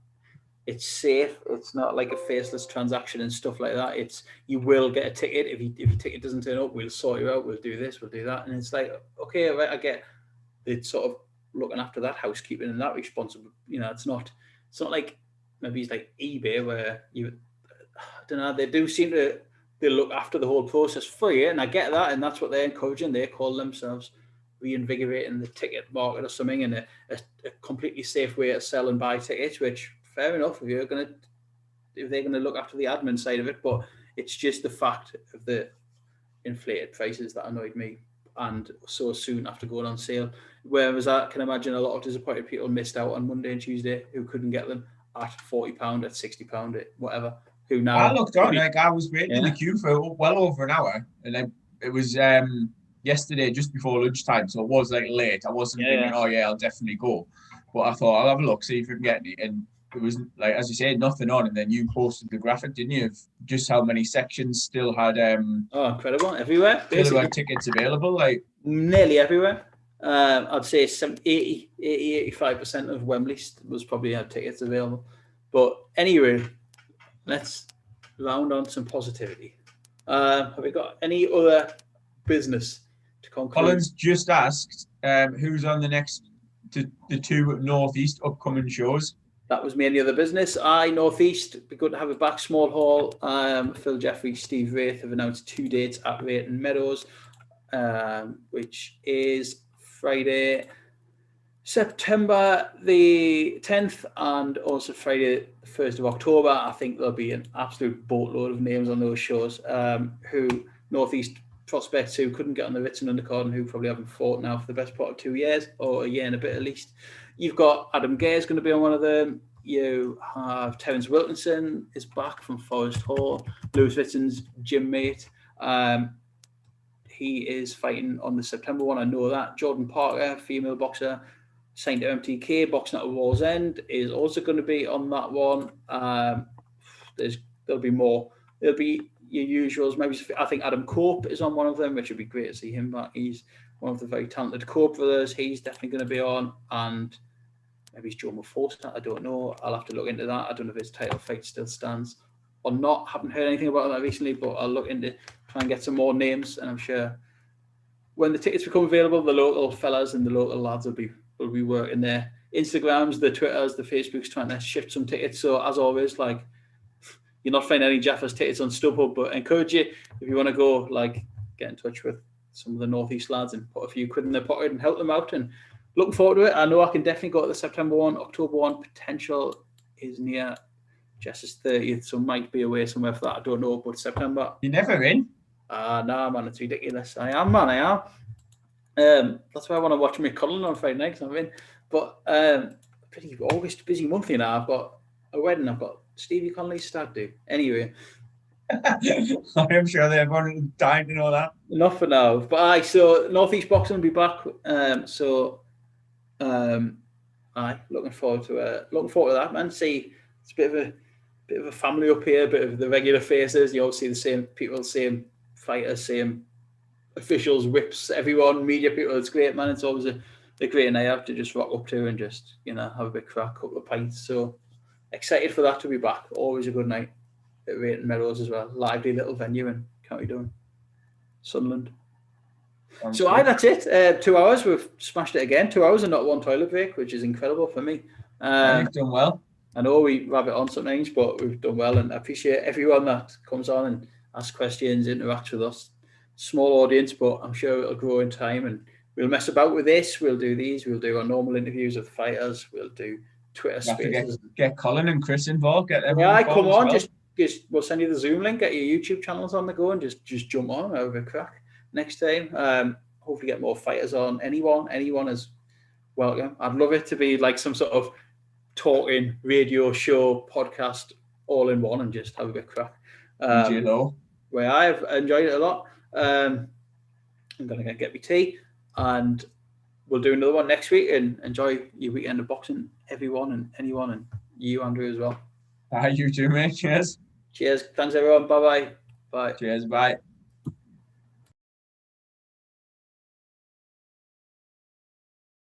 it's safe. It's not like a faceless transaction and stuff like that. It's, you will get a ticket. If your ticket doesn't turn up, we'll sort you out. We'll do this, we'll do that. And it's like, okay, right, I get it's sort of looking after that housekeeping and that responsible. You know, it's not like maybe it's like eBay where I don't know, they do seem to, they look after the whole process for you. And I get that. And that's what they're encouraging. They call themselves reinvigorating the ticket market or something, and a completely safe way to sell and buy tickets, which fair enough if they're gonna look after the admin side of it. But it's just the fact of the inflated prices that annoyed me, and so soon after going on sale. Whereas I can imagine a lot of disappointed people missed out on Monday and Tuesday who couldn't get them at £40, at £60, at whatever. Who now? I looked on, like I was waiting in the queue for well over an hour, and it was yesterday just before lunchtime, so it was like late. I wasn't thinking, oh yeah, I'll definitely go, but I thought I'll have a look, see if we can get any, and it was like, as you said, nothing on. And then you posted the graphic, didn't you, of just how many sections still had oh, incredible, everywhere, basically had tickets available, like nearly everywhere. I'd say 85% of Wembley was probably had tickets available. But anyway, let's round on some positivity. Have we got any other business to conclude? Colin's just asked who's on the two Northeast upcoming shows. That was mainly other business. Northeast, be good to have it back. Small Hall, Phil Jeffrey, Steve Wraith have announced 2 dates at Rayton Meadows, which is Friday, September the 10th, and also Friday, the 1st of October. I think there'll be an absolute boatload of names on those shows, who Northeast prospects who couldn't get on the Ritz and Undercard and who probably haven't fought now for the best part of 2 years, or a year and a bit at least. You've got Adam Gare's going to be on one of them. You have Terence Wilkinson is back from Forest Hall. Lewis Witten's gym mate. He is fighting on the September one. I know that. Jordan Parker, female boxer, signed to MTK, boxing at Wall's End, is also going to be on that one. There'll be more. There'll be your usuals. Maybe I think Adam Cope is on one of them, which would be great to see him back. He's one of the very talented Cope brothers. He's definitely going to be on, and maybe it's Joe Mafosa. I don't know. I'll have to look into that. I don't know if his title fight still stands or not. Haven't heard anything about that recently, but I'll look into try and get some more names. And I'm sure when the tickets become available, the local fellas and the local lads will be working their Instagrams, the Twitters, the Facebooks, trying to shift some tickets. So as always, like, you're not finding any Jaffers tickets on StubHub, but I encourage you, if you want to go, like, get in touch with some of the Northeast lads and put a few quid in their pocket and help them out. And looking forward to it. I know I can definitely go to the September one. October one potential is near Jess's 30th, so might be away somewhere for that. I don't know, but September. You're never in? Nah, man, it's ridiculous. I am, man, I am. That's why I want to watch Mick Conlan on Friday night, because I'm in. But pretty August, busy month, you know. I've got a wedding, I've got Stevie Connolly's stag do. Anyway. I'm sure everyone dying to know that. Enough for now. But so Northeast Boxing will be back. Looking forward to that, man. See, it's a bit of a family up here, a bit of the regular faces. You all see the same people, same fighters, same officials, whips, everyone, media people. It's great, man. It's always a great night out to just rock up to and just, you know, have a bit crack, couple of pints. So excited for that to be back. Always a good night at Rayton Meadows as well. Lively little venue in County Down, Sunderland. So that's it. 2 hours. We've smashed it again. 2 hours and not one toilet break, which is incredible for me. You've done well. I know we rabbit on sometimes, but we've done well, and I appreciate everyone that comes on and asks questions, interacts with us. Small audience, but I'm sure it'll grow in time, and we'll mess about with this. We'll do these. We'll do our normal interviews with fighters. We'll do Twitter Spaces. Get Colin and Chris involved. Get them. Yeah, come on. Well. Just we'll send you the Zoom link. Get your YouTube channels on the go and just jump on over a crack next time. Hopefully get more fighters on. Anyone is welcome. I'd love it to be like some sort of talking radio show podcast all in one and just have a bit of crack. Where I've enjoyed it a lot. I'm gonna get my tea and we'll do another one next week and enjoy your weekend of boxing, everyone and anyone, and you, Andrew, as well. You too, mate. Cheers. Cheers. Thanks, everyone. Bye-bye. Bye. Cheers. Bye.